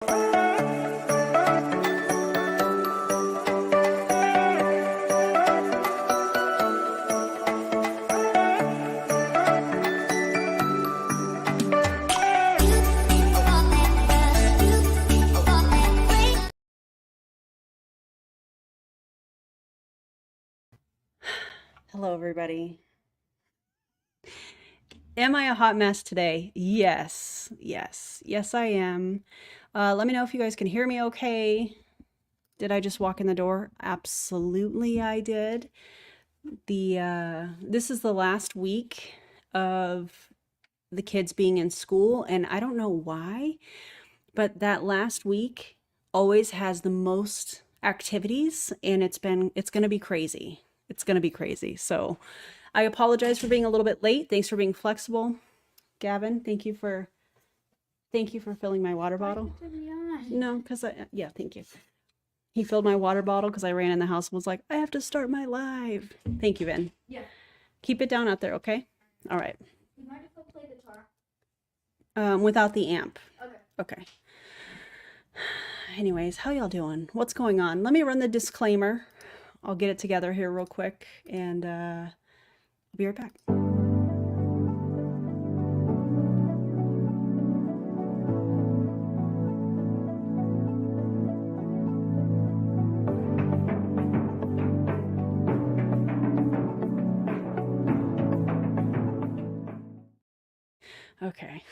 Hello, everybody. Am I a hot mess today? Yes, I am. Let me know if you guys can hear me okay. Did I just walk in the door? Absolutely, I did. This is the last week of the kids being in school, and I don't know why, but that last week always has the most activities, and it's going to be crazy. It's going to be crazy. So I apologize for being a little bit late. Thanks for being flexible. Gavin, thank you for filling my water bottle. No, because yeah, thank you. He filled my water bottle because I ran in the house and was like, I have to start my live. Thank you, Vin. Yeah. Keep it down out there, okay? All right. You mind if I play guitar? Without the amp. Okay. Okay. Anyways, how y'all doing? What's going on? Let me run the disclaimer. I'll get it together here real quick, and I'll be right back. Okay.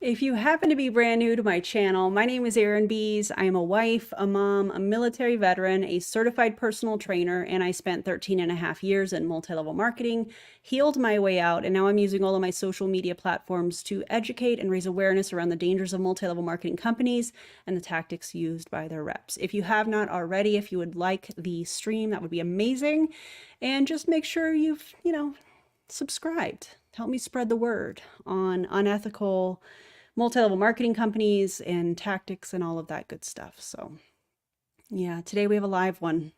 If you happen to be brand new to my channel, my name is Erin Bees. I am a wife, a mom, a military veteran, a certified personal trainer, and I spent 13 and a half years in multi-level marketing, healed my way out, and now I'm using all of my social media platforms to educate and raise awareness around the dangers of multi-level marketing companies and the tactics used by their reps. If you have not already, if you would like the stream, that would be amazing. And just make sure you've, subscribed. Help me spread the word on unethical multi-level marketing companies and tactics and all of that good stuff. So yeah, today we have a live one.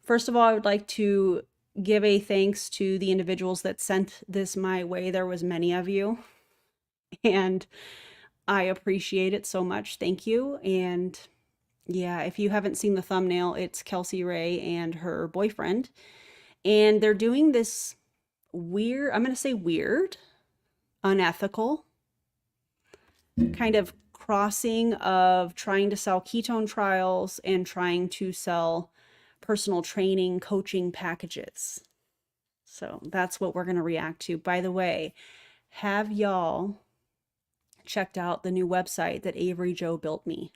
First of all, I would like to give a thanks to the individuals that sent this my way. There was many of you, and I appreciate it so much. Thank you. And yeah, if you haven't seen the thumbnail, it's Kelsey Rhae and her boyfriend, and they're doing this weird, I'm going to say weird, unethical kind of crossing of trying to sell ketone trials and trying to sell personal training coaching packages. So that's what we're going to react to. By the way, have y'all checked out the new website that Avery Joe built me?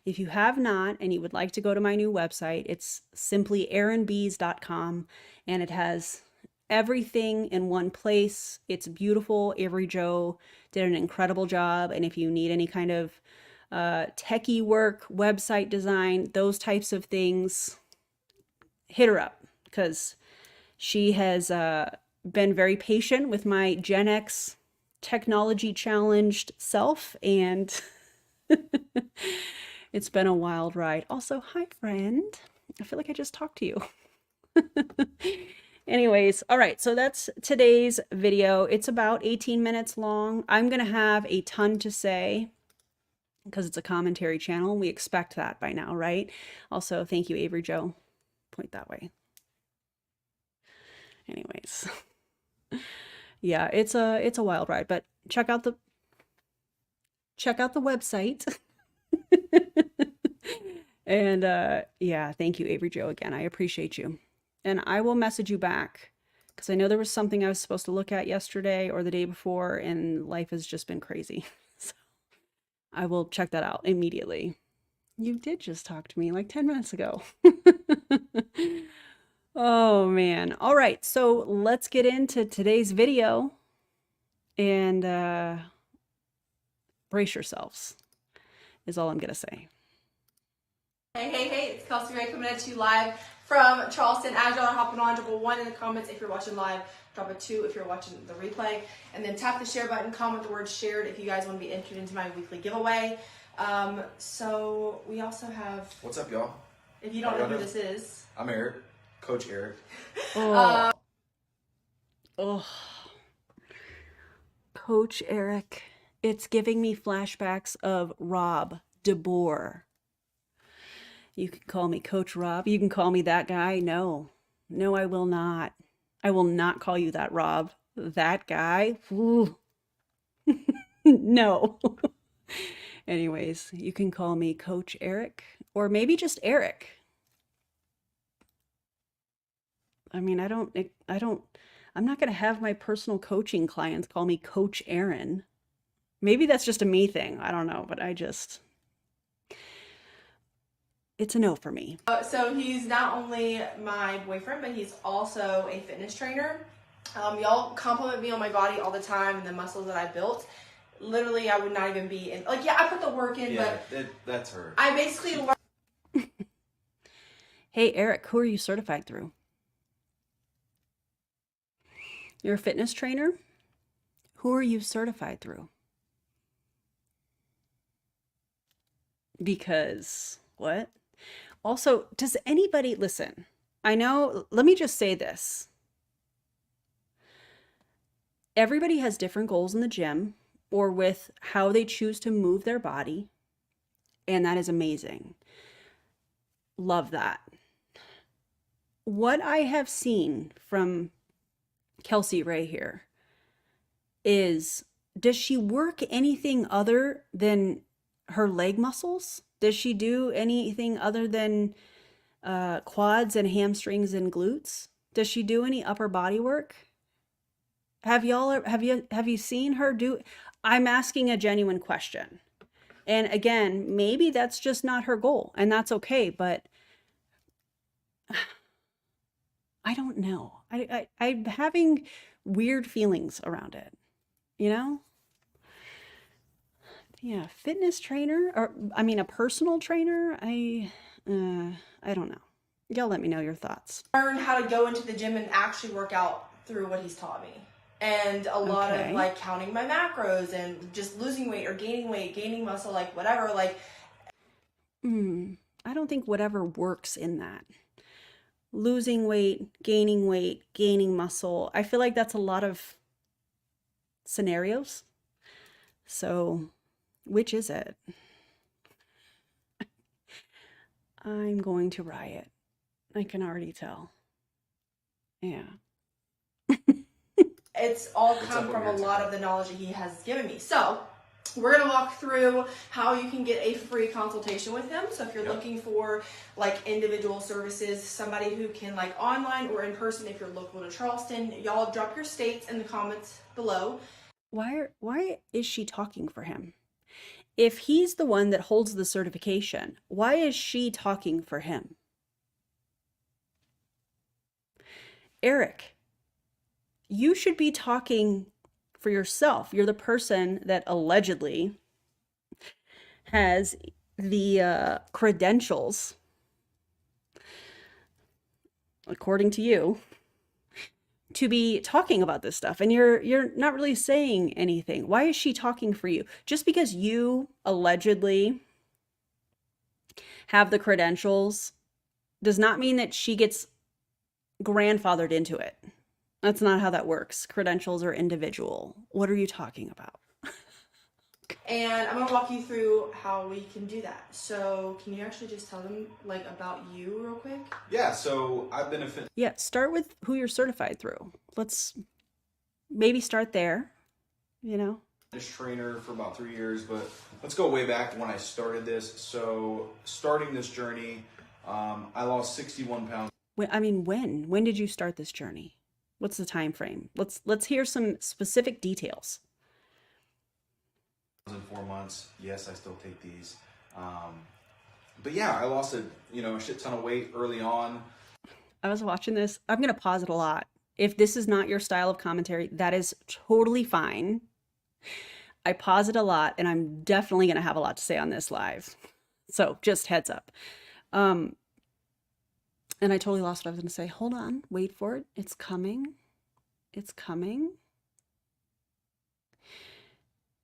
If you have not and you would like to go to my new website, it's simply erinbees.com, and it has everything in one place. It's beautiful. Avery Joe did an incredible job. And if you need any kind of techie work, website design, those types of things, hit her up, because she has been very patient with my Gen X technology challenged self, and it's been a wild ride. Also, hi friend. I feel like I just talked to you. Anyways, all right, so that's today's video. It's about 18 minutes long. I'm going to have a ton to say because it's a commentary channel. We expect that by now, right? Also, thank you, Avery Joe. Point that way. Anyways, yeah, it's a wild ride, but check out the website. And yeah, thank you, Avery Joe, again. I appreciate you. And I will message you back, because I know there was something I was supposed to look at yesterday or the day before, and life has just been crazy. So I will check that out immediately. You did just talk to me like 10 minutes ago. Oh man. All right, so let's get into today's video, and brace yourselves is all I'm gonna say. Hey, it's Kelsey Rhae coming at you live from Charleston. As y'all are hopping on, drop a 1 in the comments if you're watching live, drop a 2 if you're watching the replay, and then tap the share button, comment the word shared if you guys want to be entered into my weekly giveaway. So we also have... What's up, y'all? If you don't know who this is... I'm Eric, Coach Eric. Oh. Coach Eric It's giving me flashbacks of Rob DeBoer. You can call me Coach Rob. You can call me that guy. No, no, I will not. I will not call you that, Rob. That guy. Ooh. No. Anyways, you can call me Coach Eric or maybe just Eric. I mean, I'm not going to have my personal coaching clients call me Coach Aaron. Maybe that's just a me thing. I don't know, but it's a no for me. So he's not only my boyfriend, but he's also a fitness trainer. Y'all compliment me on my body all the time and the muscles that I built. Literally, I would not even be in, like, yeah, I put the work in, Yeah, but that's her. I basically learned. Hey, Eric, who are you certified through? You're a fitness trainer? Who are you certified through? Because what? Also, does anybody listen? I know, let me just say this. Everybody has different goals in the gym or with how they choose to move their body, and that is amazing. Love that. What I have seen from Kelsey Rhae here is, does she work anything other than her leg muscles? Does she do anything other than quads and hamstrings and glutes? Does she do any upper body work? Have you seen her do? I'm asking a genuine question. And again, maybe that's just not her goal, and that's okay, but I don't know. I'm having weird feelings around it, you know? Yeah, fitness trainer, or I mean a personal trainer. I don't know. Y'all let me know your thoughts. Learn how to go into the gym and actually work out through what he's taught me. And a lot of like counting my macros and just losing weight or gaining muscle, like whatever, like. I don't think whatever works in that. Losing weight, gaining muscle. I feel like that's a lot of scenarios. So, which is it? I'm going to riot. I can already tell. Yeah. It's all come from a lot of the knowledge that he has given me. So we're going to walk through how you can get a free consultation with him. So if you're looking for like individual services, somebody who can like online or in person, if you're local to Charleston, y'all drop your states in the comments below. Why is she talking for him? If he's the one that holds the certification, why is she talking for him? Eric, you should be talking for yourself. You're the person that allegedly has the credentials, according to you, to be talking about this stuff, and you're not really saying anything. Why is she talking for you? Just because you allegedly have the credentials does not mean that she gets grandfathered into it. That's not how that works. Credentials are individual. What are you talking about? And I'm gonna walk you through how we can do that. So can you actually just tell them like about you real quick? Yeah, so I've been a fitness. Yeah, start with who you're certified through. Let's maybe start there, you know? Trainer for about 3 years, but let's go way back to when I started this. So starting this journey, I lost 61 pounds. When did you start this journey? What's the time frame? Let's hear some specific details. In 4 months. Yes, I still take these. But yeah, I lost a shit ton of weight early on. I was watching this. I'm going to pause it a lot. If this is not your style of commentary, that is totally fine. I pause it a lot, and I'm definitely going to have a lot to say on this live. So just heads up. And I totally lost what I was going to say. Hold on. Wait for it. It's coming. It's coming.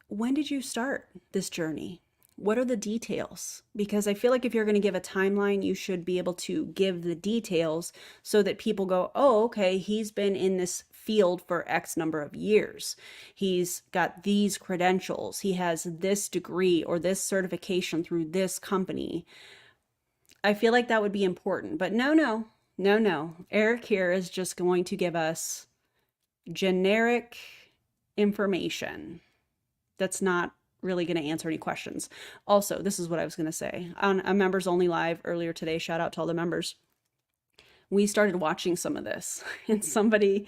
When did you start this journey? What are the details? Because I feel like if you're going to give a timeline, you should be able to give the details so that people go, oh, okay, he's been in this field for X number of years. He's got these credentials. He has this degree or this certification through this company. I feel like that would be important, but no. Eric here is just going to give us generic information that's not really going to answer any questions. Also, this is what I was going to say on a members only live earlier today. Shout out to all the members. We started watching some of this, and somebody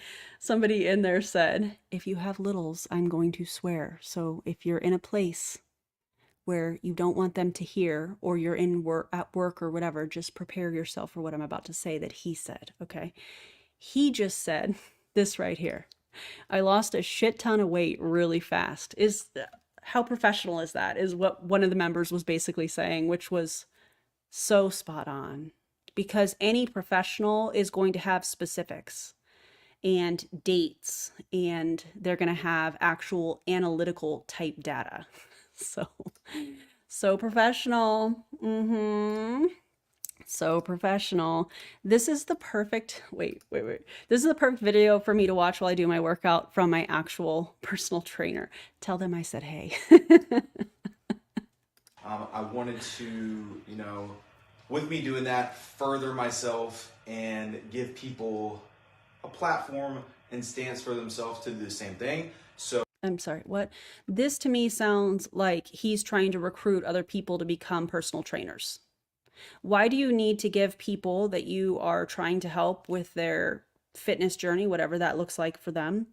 in there said, if you have littles, I'm going to swear. So if you're in a place where you don't want them to hear, or you're at work or whatever, just prepare yourself for what I'm about to say that he said, okay? He just said this right here. I lost a shit ton of weight really fast. How professional is that? Is what one of the members was basically saying, which was so spot on. Because any professional is going to have specifics and dates, and they're going to have actual analytical type data. So professional. So professional. This is the perfect, wait. This is the perfect video for me to watch while I do my workout from my actual personal trainer. Tell them I said, hey. I wanted to, with me doing that, further myself and give people a platform and stance for themselves to do the same thing. So I'm sorry, what? This to me sounds like he's trying to recruit other people to become personal trainers. Why do you need to give people that you are trying to help with their fitness journey, whatever that looks like for them?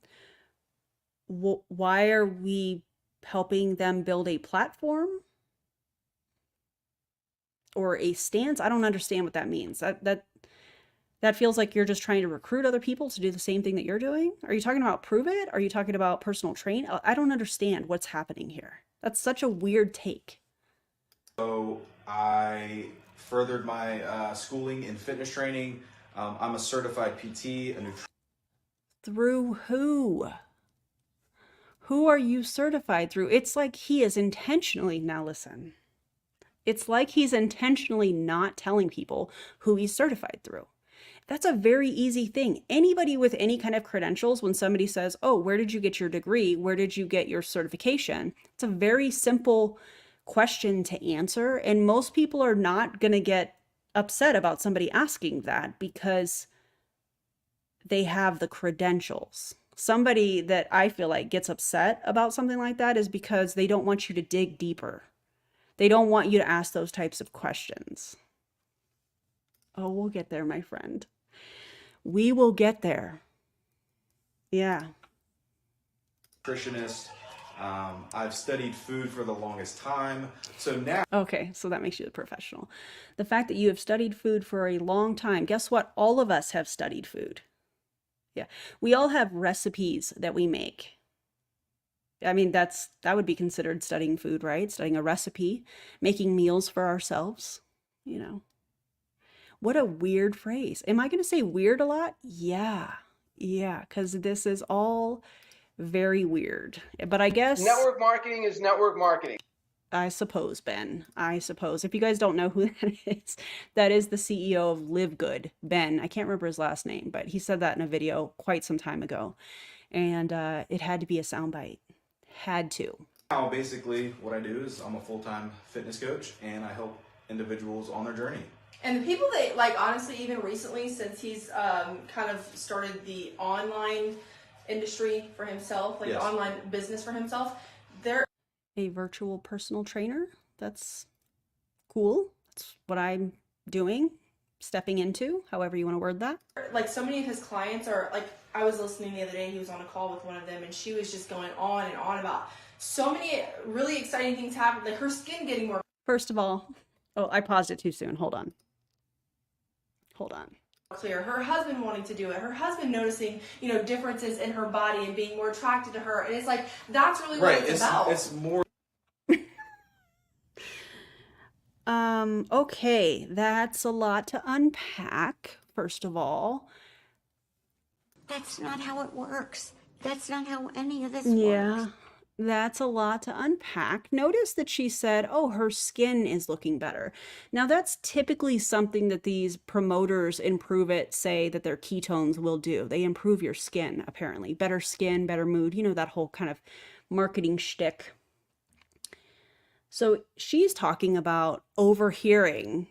Why are we helping them build a platform or a stance? I don't understand what that means. That feels like you're just trying to recruit other people to do the same thing that you're doing. Are you talking about prove it? Are you talking about personal train? I don't understand what's happening here. That's such a weird take. So I furthered my schooling in fitness training. I'm a certified PT, Through who? Who are you certified through? It's like he is intentionally, now listen. It's like he's intentionally not telling people who he's certified through. That's a very easy thing. Anybody with any kind of credentials, when somebody says, oh, where did you get your degree? Where did you get your certification? It's a very simple question to answer. And most people are not going to get upset about somebody asking that because they have the credentials. Somebody that I feel like gets upset about something like that is because they don't want you to dig deeper. They don't want you to ask those types of questions. Oh, we'll get there, my friend. We will get there. Yeah. nutritionist. I've studied food for the longest time. So now. Okay, so that makes you a professional. The fact that you have studied food for a long time, guess what? All of us have studied food. Yeah. We all have recipes that we make. I mean, that would be considered studying food, right? Studying a recipe, making meals for ourselves, What a weird phrase. Am I going to say weird a lot? Yeah, because this is all very weird. But I guess... Network marketing is network marketing. I suppose, Ben. I suppose. If you guys don't know who that is the CEO of Live Good, Ben. I can't remember his last name, but he said that in a video quite some time ago. And it had to be a soundbite. Had to. Now, basically, what I do is I'm a full-time fitness coach, and I help individuals on their journey. And the people that, honestly, even recently, since he's kind of started the online industry for himself, Yes. the online business for himself, they're A virtual personal trainer. That's cool. That's what I'm doing, stepping into, however you want to word that. so many of his clients are, I was listening the other day, he was on a call with one of them, and she was just going on and on about so many really exciting things happening, her skin getting more First of all, I paused it too soon. Hold on. clear, her husband wanting to do it, her husband noticing, differences in her body and being more attracted to her, and it's that's really what it's about. It's more. Okay, that's a lot to unpack, first of all. That's not how it works. That's not how any of this Yeah. works. That's a lot to unpack. Notice that she said, oh, her skin is looking better. Now, that's typically something that these promoters Improve It say that their ketones will do. They improve your skin, apparently. Better skin, better mood, you know, that whole kind of marketing shtick. So she's talking about overhearing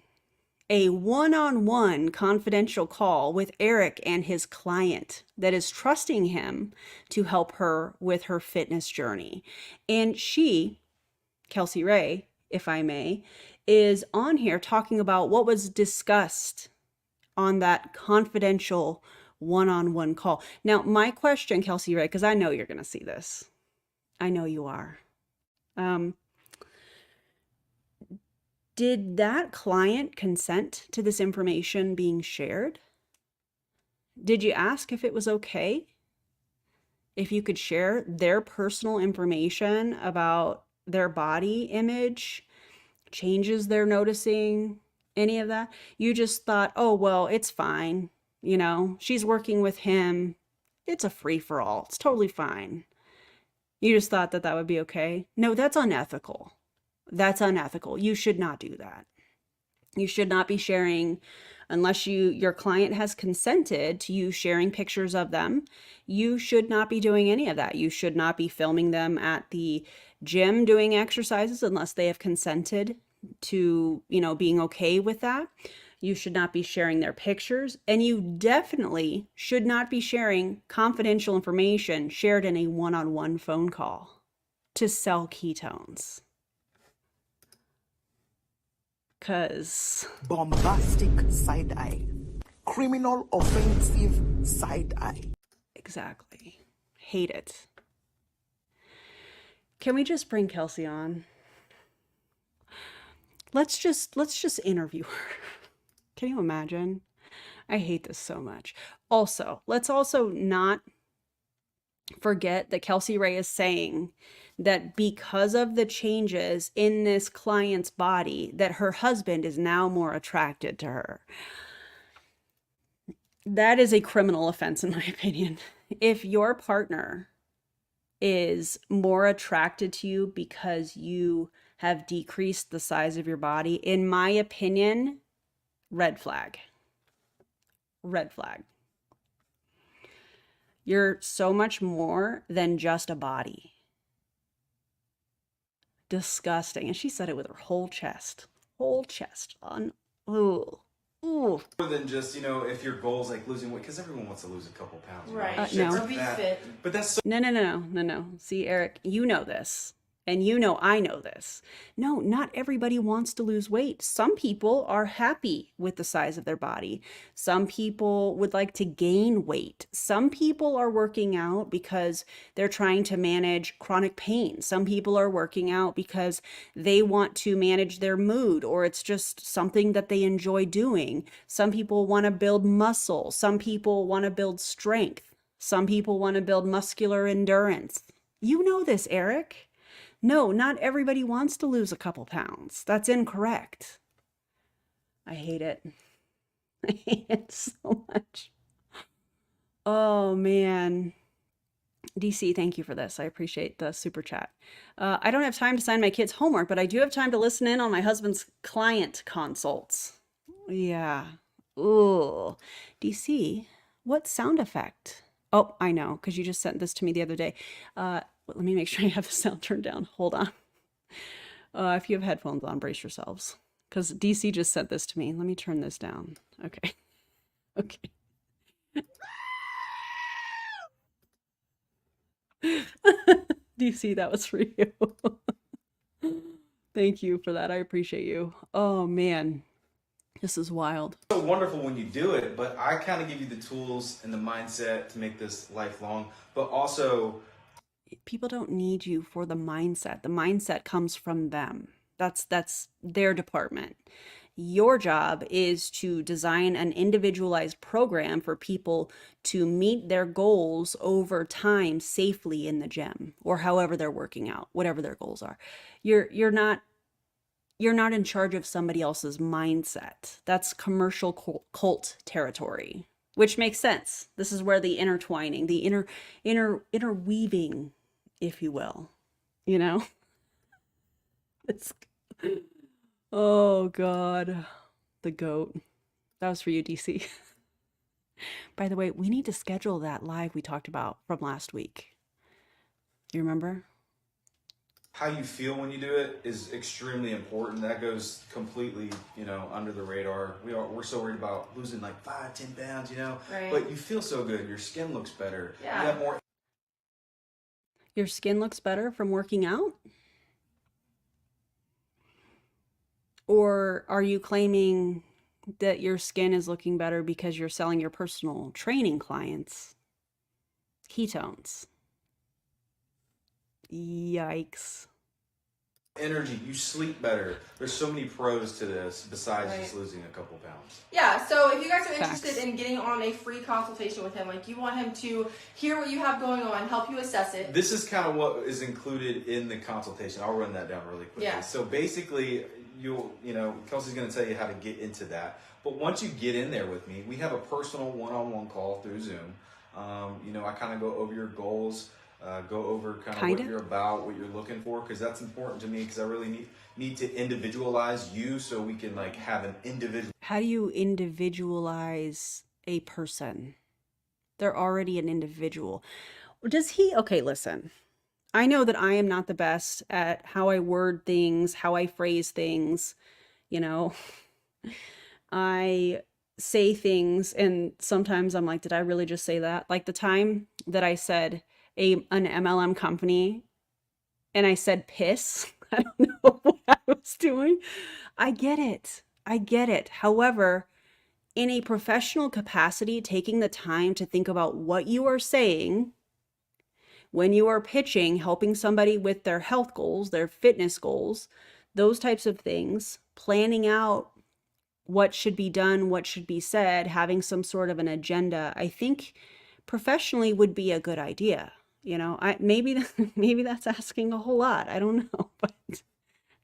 a one-on-one confidential call with Eric and his client that is trusting him to help her with her fitness journey. And she, Kelsey Rhae, if I may, is on here talking about what was discussed on that confidential one-on-one call. Now, my question, Kelsey Rhae, because I know you're going to see this. I know you are. Did that client consent to this information being shared? Did you ask if it was okay? If you could share their personal information about their body image, changes they're noticing, any of that? You just thought, oh, well, it's fine. You know, she's working with him. It's a free-for-all. It's totally fine. You just thought that that would be okay? No, that's unethical. That's unethical. You should not do that. You should not be sharing, unless your client has consented to you sharing pictures of them. You should not be doing any of that. You should not be filming them at the gym doing exercises unless they have consented to, you know, being okay with that. You should not be sharing their pictures, and you definitely should not be sharing confidential information shared in a one-on-one phone call to sell ketones. Because bombastic side eye, criminal offensive side eye. Exactly. Hate it. Can we just bring Kelsey on? Let's just interview her. Can you imagine? I hate this so much. Also, let's also not forget that Kelsey Rhae is saying that because of the changes in this client's body, that her husband is now more attracted to her. That is a criminal offense, in my opinion. If your partner is more attracted to you because you have decreased the size of your body, in my opinion, red flag. Red flag. You're so much more than just a body. Disgusting. And she said it with her whole chest. Whole chest on. Ooh. Ooh. More than just, you know, if your goal is like losing weight, because everyone wants to lose a couple pounds. Right. Shit No. like Or be that. fit. But that's so No. See, Eric, you know this. And you know I know this. No, not everybody wants to lose weight. Some people are happy with the size of their body. Some people would like to gain weight. Some people are working out because they're trying to manage chronic pain. Some people are working out because they want to manage their mood, or it's just something that they enjoy doing. Some people want to build muscle. Some people want to build strength. Some people want to build muscular endurance. You know this, Eric. No, not everybody wants to lose a couple pounds. That's incorrect. I hate it. I hate it so much. Oh, man. DC, thank you for this. I appreciate the super chat. I don't have time to sign my kids' homework, but I do have time to listen in on my husband's client consults. Yeah. Ooh. DC, what sound effect? Oh, I know, because you just sent this to me the other day. Let me make sure I have the sound turned down. Hold on. If you have headphones on, brace yourselves. Because DC just sent this to me. Let me turn this down. Okay. Okay. DC, that was for you. Thank you for that. I appreciate you. Oh, man. This is wild. so wonderful when you do it, but I kind of give you the tools and the mindset to make this lifelong, but also People don't need you for the mindset. The mindset comes from them. That's their department. Your job is to design an individualized program for people to meet their goals over time safely in the gym, or however they're working out, whatever their goals are. You're not in charge of somebody else's mindset. That's commercial cult territory, which makes sense. This is where the intertwining, the interweaving, if you will, you know? It's, oh God, the goat. That was for you, DC. By the way, we need to schedule that live we talked about from last week. You remember? How you feel when you do it is extremely important. That goes completely, under the radar. We're so worried about losing like 5-10 pounds, Right. but you feel so good. Your skin looks better. Yeah. You have more. Your skin looks better from working out? Or are you claiming that your skin is looking better because you're selling your personal training clients ketones? Yikes. Energy, you sleep better. There's so many pros to this besides Right. just losing a couple pounds. Yeah, so if you guys are interested Facts. in getting on a free consultation with him, like you want him to hear what you have going on, help you assess it. This is kind of what is included in the consultation. I'll run that down really quickly. Yeah. So basically, Kelsey's going to tell you how to get into that. But once you get in there with me, we have a personal one-on-one call through Zoom. I kind of go over your goals, go over kind of what you're about, what you're looking for, because that's important to me because I really need to individualize you so we can like have an individual. How do you individualize a person? They're already an individual. Okay, listen. I know that I am not the best at how I word things, how I phrase things, I say things and sometimes I'm like, did I really just say that? Like the time that I said an MLM company and I said piss. I don't know what I was doing. I get it. However, in a professional capacity, taking the time to think about what you are saying when you are pitching, helping somebody with their health goals, their fitness goals, those types of things, planning out what should be done, what should be said, having some sort of an agenda, I think professionally would be a good idea. Maybe that's asking a whole lot. I don't know, but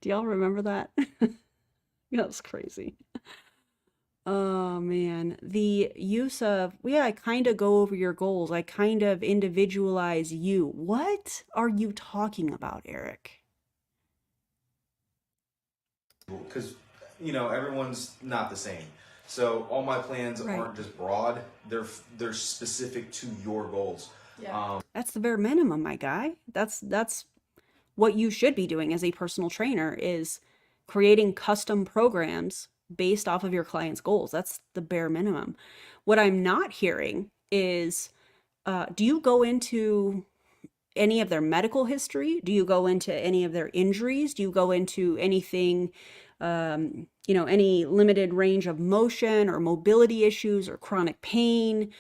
do y'all remember that? That was crazy. Oh man, the use of, I kind of go over your goals. I kind of individualize you. What are you talking about, Eric? Because everyone's not the same. So all my plans aren't just broad; they're specific to your goals. Yeah. That's the bare minimum, my guy. That's what you should be doing as a personal trainer, is creating custom programs based off of your client's goals. That's the bare minimum. What I'm not hearing is, do you go into any of their medical history? Do you go into any of their injuries? Do you go into anything, any limited range of motion or mobility issues or chronic pain?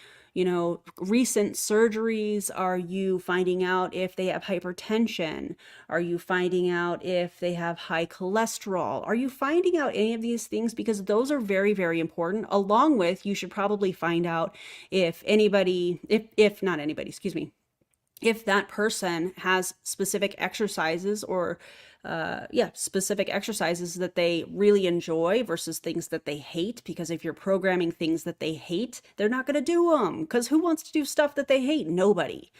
Recent surgeries? Are you finding out if they have hypertension? Are you finding out if they have high cholesterol? Are you finding out any of these things? Because those are very, very important. Along with, you should probably find out if not anybody, excuse me, if that person has specific exercises or specific exercises that they really enjoy versus things that they hate. Because if you're programming things that they hate, they're not going to do them. Because who wants to do stuff that they hate? Nobody.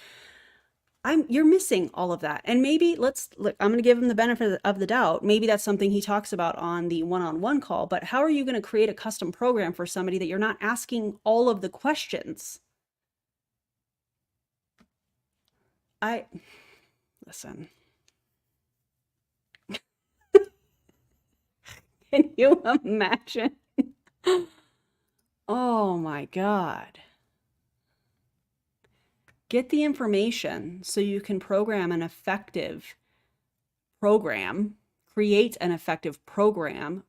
You're missing all of that. And maybe I'm going to give him the benefit of the doubt. Maybe that's something he talks about on the one-on-one call. But how are you going to create a custom program for somebody that you're not asking all of the questions? Listen. Can you imagine? Oh my God. Get the information so you can create an effective program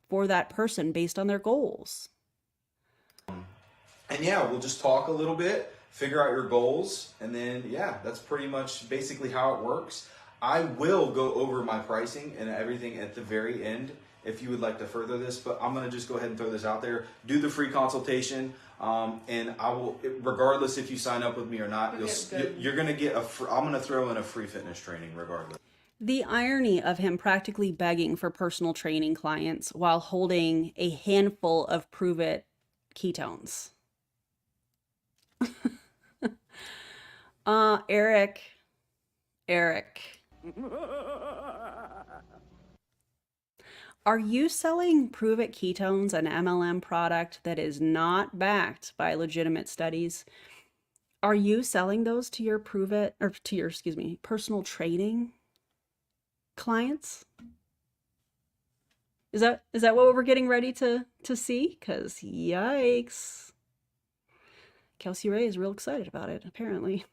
for that person based on their goals. And we'll just talk a little bit, figure out your goals, and then that's pretty much basically how it works. I will go over my pricing and everything at the very end if you would like to further this, but I'm going to just go ahead and throw this out there. Do the free consultation, and I will, regardless if you sign up with me or not, you're going to get I'm going to throw in a free fitness training regardless. The irony of him practically begging for personal training clients while holding a handful of prove it ketones. Eric, Are you selling Prove It Ketones, an MLM product that is not backed by legitimate studies? Are you selling those to your Prove It, or to your, excuse me, personal training clients? Is that what we're getting ready to see? Because yikes. Kelsey Rhae is real excited about it, apparently.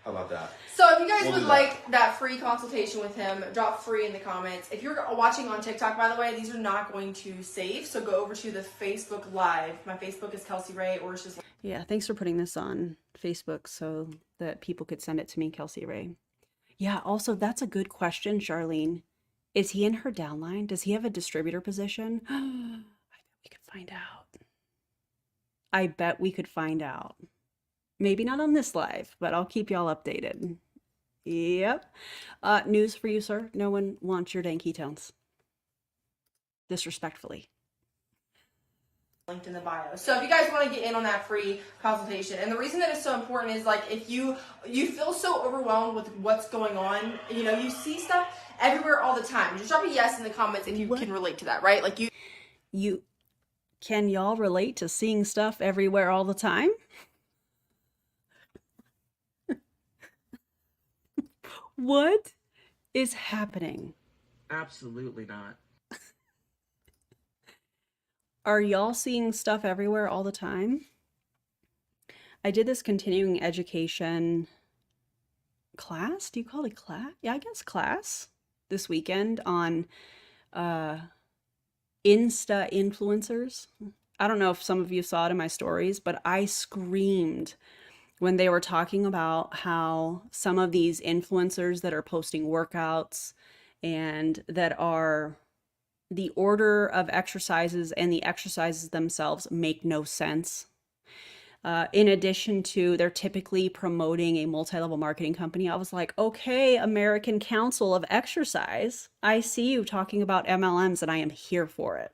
How about that? So if you guys We'll would do like that free consultation with him, drop free in the comments. If you're watching on TikTok, by the way, these are not going to save. So go over to the Facebook Live. My Facebook is Kelsey Rhae, or it's just... Yeah, thanks for putting this on Facebook so that people could send it to me, Kelsey Rhae. Yeah, also, that's a good question, Charlene. Is he in her downline? Does he have a distributor position? I bet we could find out. I bet we could find out. Maybe not on this live, but I'll keep y'all updated. Yep. News for you, sir. No one wants your dang ketones. Disrespectfully. Linked in the bio. So if you guys want to get in on that free consultation, and the reason that it's so important is, like, if you feel so overwhelmed with what's going on, you know, you see stuff everywhere all the time. Just drop a yes in the comments if you can relate to that, right? Like you can y'all relate to seeing stuff everywhere all the time? What is happening? Absolutely not. Are y'all seeing stuff everywhere all the time? I did this continuing education class. Do you call it class? Yeah, I guess class this weekend on Insta influencers. I don't know if some of you saw it in my stories, but I screamed when they were talking about how some of these influencers that are posting workouts and that are the order of exercises and the exercises themselves make no sense. In addition to, they're typically promoting a multi-level marketing company. I was like, okay, American Council of Exercise, I see you talking about MLMs and I am here for it.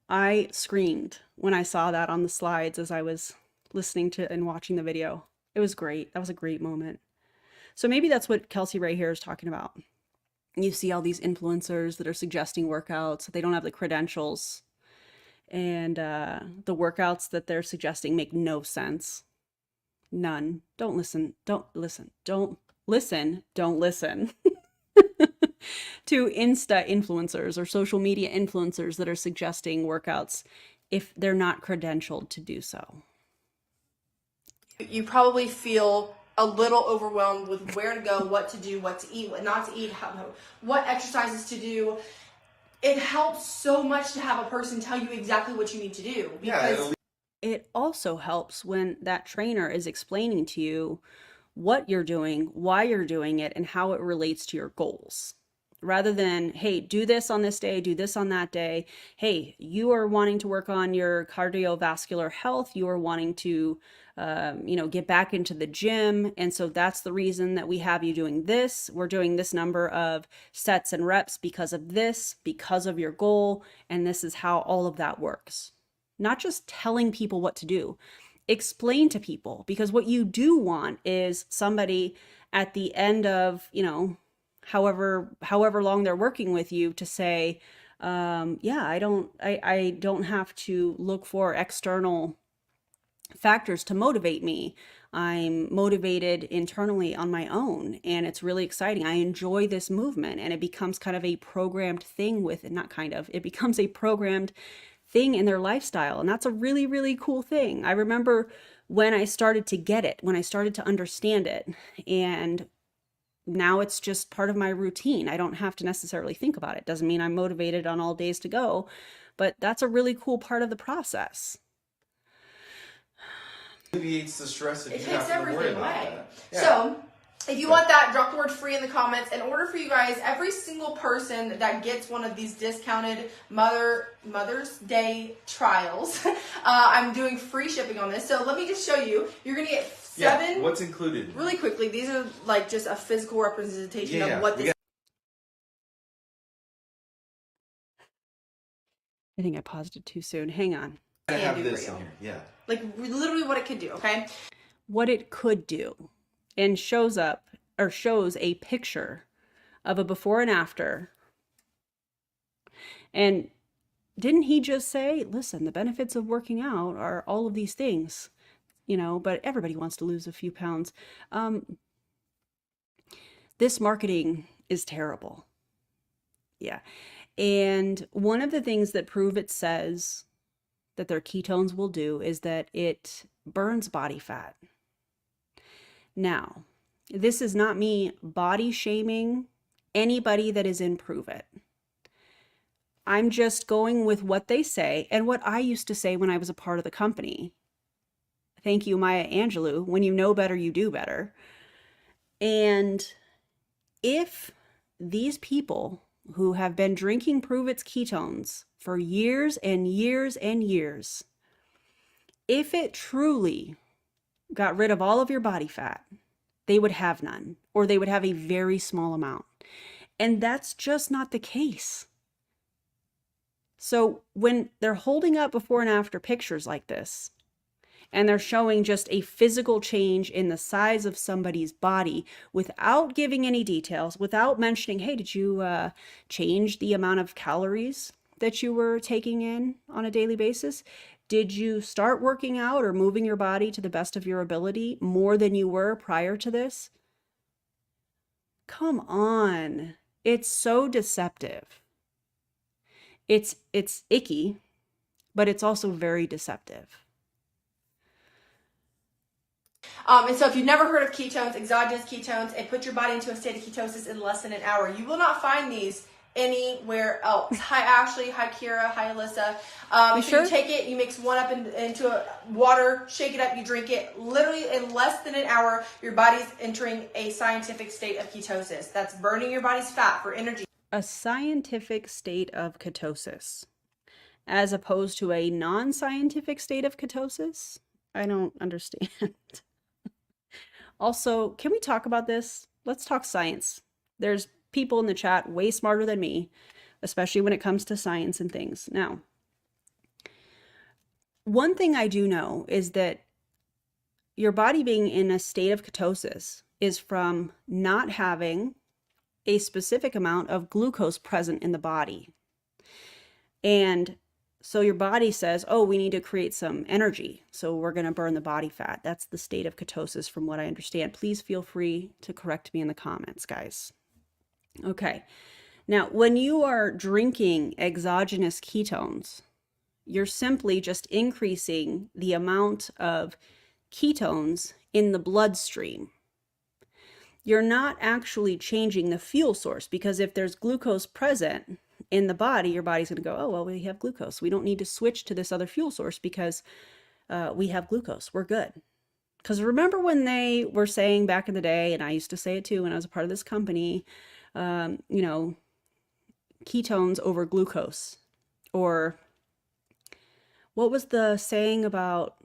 I screamed when I saw that on the slides as I was listening to and watching the video. It was great. That was a great moment. So maybe that's what Kelsey Rhae here is talking about. You see all these influencers that are suggesting workouts. They don't have the credentials. And the workouts that they're suggesting make no sense. None. Don't listen. Don't listen. Don't listen. Don't listen. To Insta influencers or social media influencers that are suggesting workouts if they're not credentialed to do so. You probably feel a little overwhelmed with where to go, what to do, what to eat, what not to eat, what exercises to do. It helps so much to have a person tell you exactly what you need to do. Because it also helps when that trainer is explaining to you what you're doing, why you're doing it, and how it relates to your goals. Rather than, hey, do this on this day, do this on that day. Hey, you are wanting to work on your cardiovascular health. You are wanting to, get back into the gym. And so that's the reason that we have you doing this. We're doing this number of sets and reps because of this, because of your goal. And this is how all of that works. Not just telling people what to do. Explain to people, because what you do want is somebody at the end of, however long they're working with you to say, I don't have to look for external factors to motivate me. I'm motivated internally on my own, and it's really exciting. I enjoy this movement, and it becomes kind of a programmed thing it becomes a programmed thing in their lifestyle. And that's a really, really cool thing. I remember when I started to get it, when I started to understand it, and now it's just part of my routine. I don't have to necessarily think about it. Doesn't mean I'm motivated on all days to go, but that's a really cool part of the process. Alleviates the stress if it you takes have to worry everything about away. that. Yeah. So if you want that, drop the word free in the comments. In order for you guys, every single person that gets one of these discounted Mother's Day trials, I'm doing free shipping on this. So let me just show you. You're going to get 7. Yeah, what's included? Really quickly, these are like just a physical representation of what this. I think I paused it too soon. Hang on. I can have do this for in you. here. Yeah. Like literally what it could do, okay? What it could do, and shows up or shows a picture of a before and after. And didn't he just say, listen, the benefits of working out are all of these things, but everybody wants to lose a few pounds. This marketing is terrible. Yeah. And one of the things that Prove It says that their ketones will do is that it burns body fat. Now, this is not me body shaming anybody that is in Prove It. I'm just going with what they say and what I used to say when I was a part of the company. Thank you, Maya Angelou. When you know better, you do better. And if these people who have been drinking Prove It's ketones for years and years and years, if it truly got rid of all of your body fat, they would have none, or they would have a very small amount. And that's just not the case. So when they're holding up before and after pictures like this, and they're showing just a physical change in the size of somebody's body without giving any details, without mentioning, hey, did you change the amount of calories that you were taking in on a daily basis? Did you start working out or moving your body to the best of your ability more than you were prior to this? Come on. It's so deceptive. It's icky, but it's also very deceptive. And so if you've never heard of ketones, exogenous ketones, and put your body into a state of ketosis in less than an hour, you will not find these anywhere else. Hi Ashley, hi Kira, hi Alyssa. So you take it, you mix one up into water, shake it up, you drink it. Literally in less than an hour, your body's entering a scientific state of ketosis. That's burning your body's fat for energy. A scientific state of ketosis, as opposed to a non-scientific state of ketosis? I don't understand. Also, can we talk about this? Let's talk science. There's people in the chat way smarter than me, especially when it comes to science and things. Now, one thing I do know is that your body being in a state of ketosis is from not having a specific amount of glucose present in the body. And so your body says, oh, we need to create some energy, so we're going to burn the body fat. That's the state of ketosis from what I understand. Please feel free to correct me in the comments, guys. Okay. Now, when you are drinking exogenous ketones, you're simply just increasing the amount of ketones in the bloodstream. You're not actually changing the fuel source, because if there's glucose present in the body, your body's going to go, oh, well, we have glucose. We don't need to switch to this other fuel source because we have glucose. We're good. Because remember when they were saying back in the day, and I used to say it too when I was a part of this company, ketones over glucose. Or what was the saying about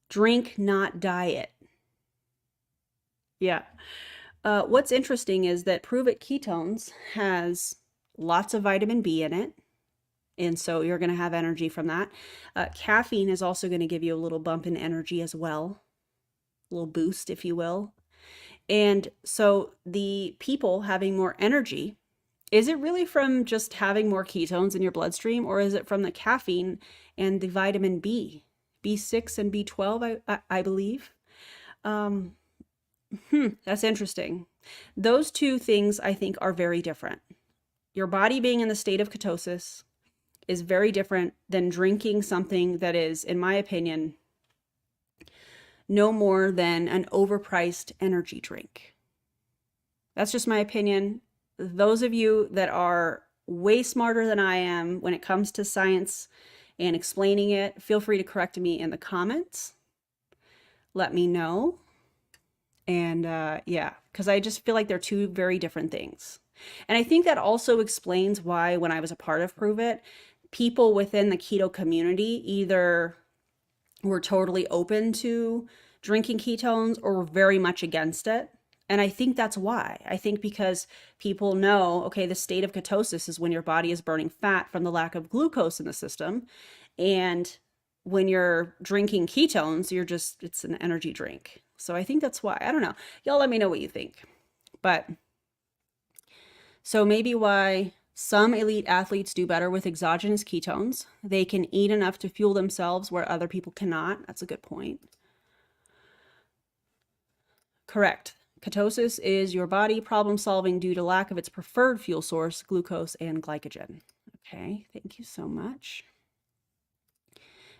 drink, not diet? Yeah. What's interesting is that Prove It ketones has lots of vitamin B in it. And so you're going to have energy from that. Caffeine is also going to give you a little bump in energy as well. A little boost, if you will. And so the people having more energy, is it really from just having more ketones in your bloodstream, or is it from the caffeine and the vitamin B, B6 and B12, I believe? That's interesting. Those two things I think are very different. Your body being in the state of ketosis is very different than drinking something that is, in my opinion, no more than an overpriced energy drink. That's just my opinion. Those of you that are way smarter than I am when it comes to science and explaining it, feel free to correct me in the comments. Let me know. And yeah, because I just feel like they're two very different things. And I think that also explains why when I was a part of Prove It, people within the keto community either were totally open to drinking ketones or were very much against it. And I think that's why. I think because people know, okay, the state of ketosis is when your body is burning fat from the lack of glucose in the system. And when you're drinking ketones, it's an energy drink. So I think that's why. I don't know. Y'all let me know what you think. But so maybe why some elite athletes do better with exogenous ketones. They can eat enough to fuel themselves where other people cannot. That's a good point. Correct. Ketosis is your body problem solving due to lack of its preferred fuel source, glucose and glycogen. Okay, thank you so much.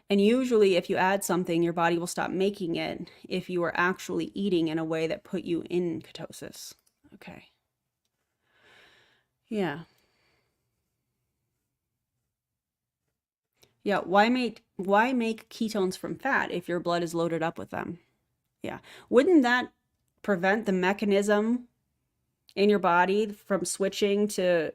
And usually if you add something, your body will stop making it if you are actually eating in a way that put you in ketosis. Okay. Yeah. Yeah, why make ketones from fat if your blood is loaded up with them? Yeah. Wouldn't that prevent the mechanism in your body from switching to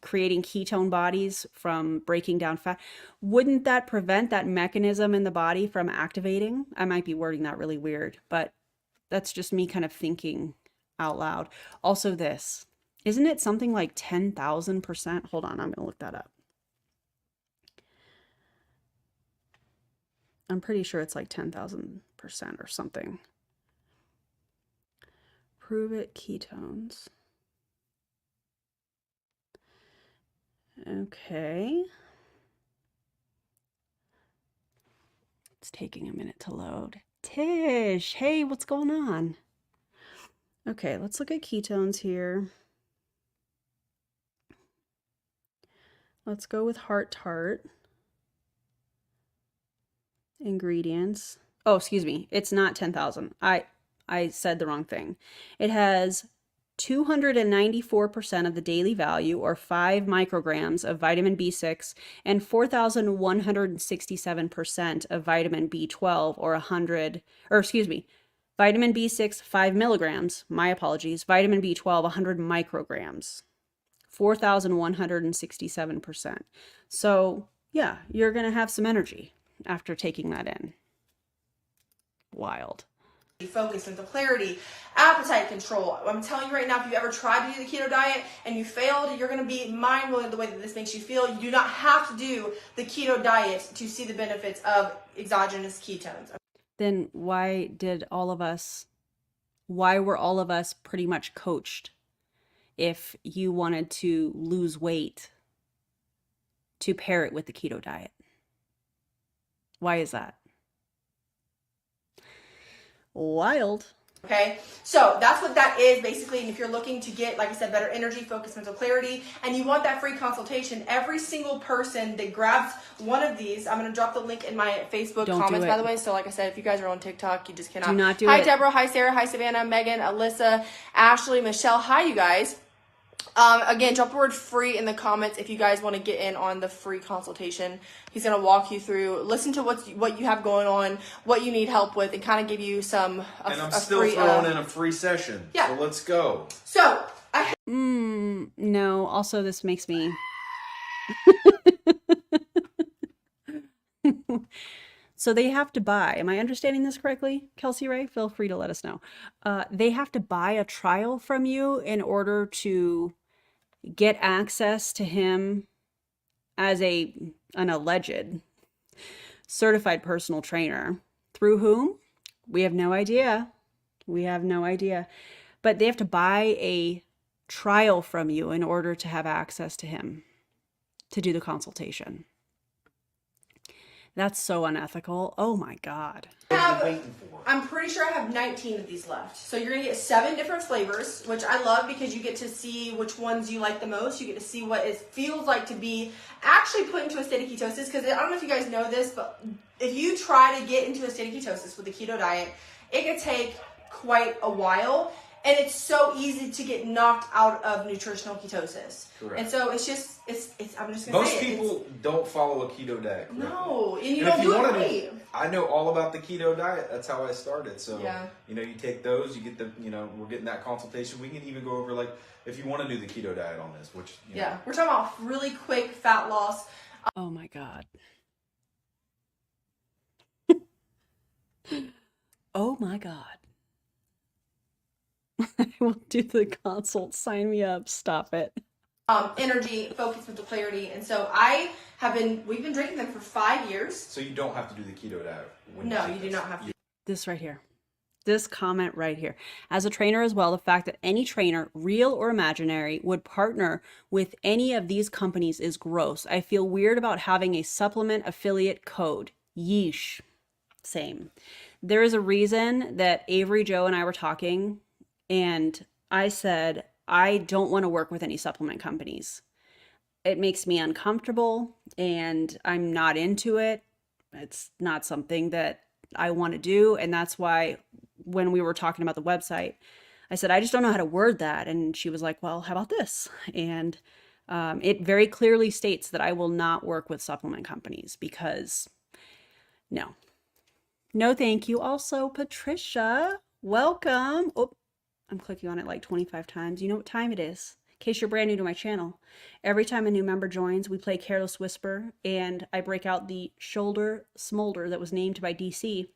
creating ketone bodies from breaking down fat? Wouldn't that prevent that mechanism in the body from activating? I might be wording that really weird, but that's just me kind of thinking out loud. Also this, isn't it something like 10,000%? Hold on, I'm gonna look that up. I'm pretty sure it's like 10,000% or something. Prove it ketones. Okay. It's taking a minute to load. Tish, hey, what's going on? Okay, let's look at ketones here. Let's go with heart tart. Ingredients. Oh, excuse me. It's not 10,000. I said the wrong thing. It has 294% of the daily value, or 5 micrograms of vitamin B6, and 4,167% of vitamin B12, or vitamin B6, 5 milligrams. My apologies. Vitamin B12, 100 micrograms. 4,167%. So, yeah, you're going to have some energy after taking that in. Wild. Focus, mental clarity, appetite control. I'm telling you right now, if you've ever tried to do the keto diet and you failed, you're going to be mind blowing the way that this makes you feel. You do not have to do the keto diet to see the benefits of exogenous ketones. Then why were all of us pretty much coached if you wanted to lose weight to pair it with the keto diet? Why is that? Wild. Okay, so that's what that is basically. And if you're looking to get, like I said, better energy, focus, mental clarity, and you want that free consultation, every single person that grabs one of these, I'm going to drop the link in my Facebook comments, by the way. So like I said, if you guys are on TikTok, you just cannot. Do not do Hi, it. Deborah. Hi, Sarah. Hi, Savannah, Megan, Alyssa, Ashley, Michelle. Hi, you guys. Again, drop the word free in the comments if you guys want to get in on the free consultation. He's going to walk you through, listen to what you have going on, what you need help with, and kind of give you some And I'm still throwing in a free session. Yeah. So let's go. So, no, also this makes me... So they have to buy, am I understanding this correctly, Kelsey Rhae? Feel free to let us know. They have to buy a trial from you in order to get access to him as an alleged certified personal trainer. Through whom? We have no idea. We have no idea. But they have to buy a trial from you in order to have access to him to do the consultation. That's so unethical. Oh my God. I'm pretty sure I have 19 of these left. So you're going to get 7 different flavors, which I love because you get to see which ones you like the most. You get to see what it feels like to be actually put into a state of ketosis. Because I don't know if you guys know this, but if you try to get into a state of ketosis with the keto diet, it can take quite a while. And it's so easy to get knocked out of nutritional ketosis. Correct. And so it's just, I'm just going to say it. Most people don't follow a keto diet. Correctly. No, and you don't do it right. I know all about the keto diet. That's how I started. So, yeah. You take those, you get we're getting that consultation. We can even go over, like, if you want to do the keto diet on this, which, yeah, we're talking about really quick fat loss. Oh my God. Oh my God. I will do the consult. Sign me up. Stop it. Energy, focus, mental clarity. And so we've been drinking them for 5 years. So you don't have to do the keto diet. No, you do not have to. This right here. This comment right here. As a trainer as well, the fact that any trainer, real or imaginary, would partner with any of these companies is gross. I feel weird about having a supplement affiliate code. Yeesh. Same. There is a reason that Avery, Joe, and I were talking, and I said, I don't want to work with any supplement companies. It makes me uncomfortable, and I'm not into it. It's not something that I want to do, and that's why when we were talking about the website, I said, I just don't know how to word that. And she was like, well, how about this? And it very clearly states that I will not work with supplement companies because no, thank you. Also, Patricia, welcome. Oh, I'm clicking on it like 25 times. You know what time it is. In case you're brand new to my channel, every time a new member joins, we play Careless Whisper, and I break out the shoulder smolder that was named by DC.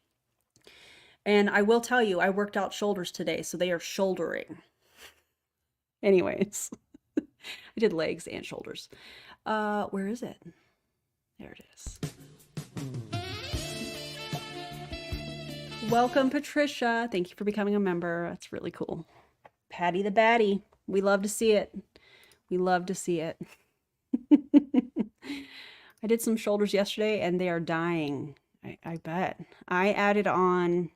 And I will tell you, I worked out shoulders today, so they are shouldering. Anyways, I did legs and shoulders. Where is it? There it is. Welcome, Patricia. Thank you for becoming a member. That's really cool. Patty the Batty. We love to see it. We love to see it. I did some shoulders yesterday, and they are dying. I bet. I added on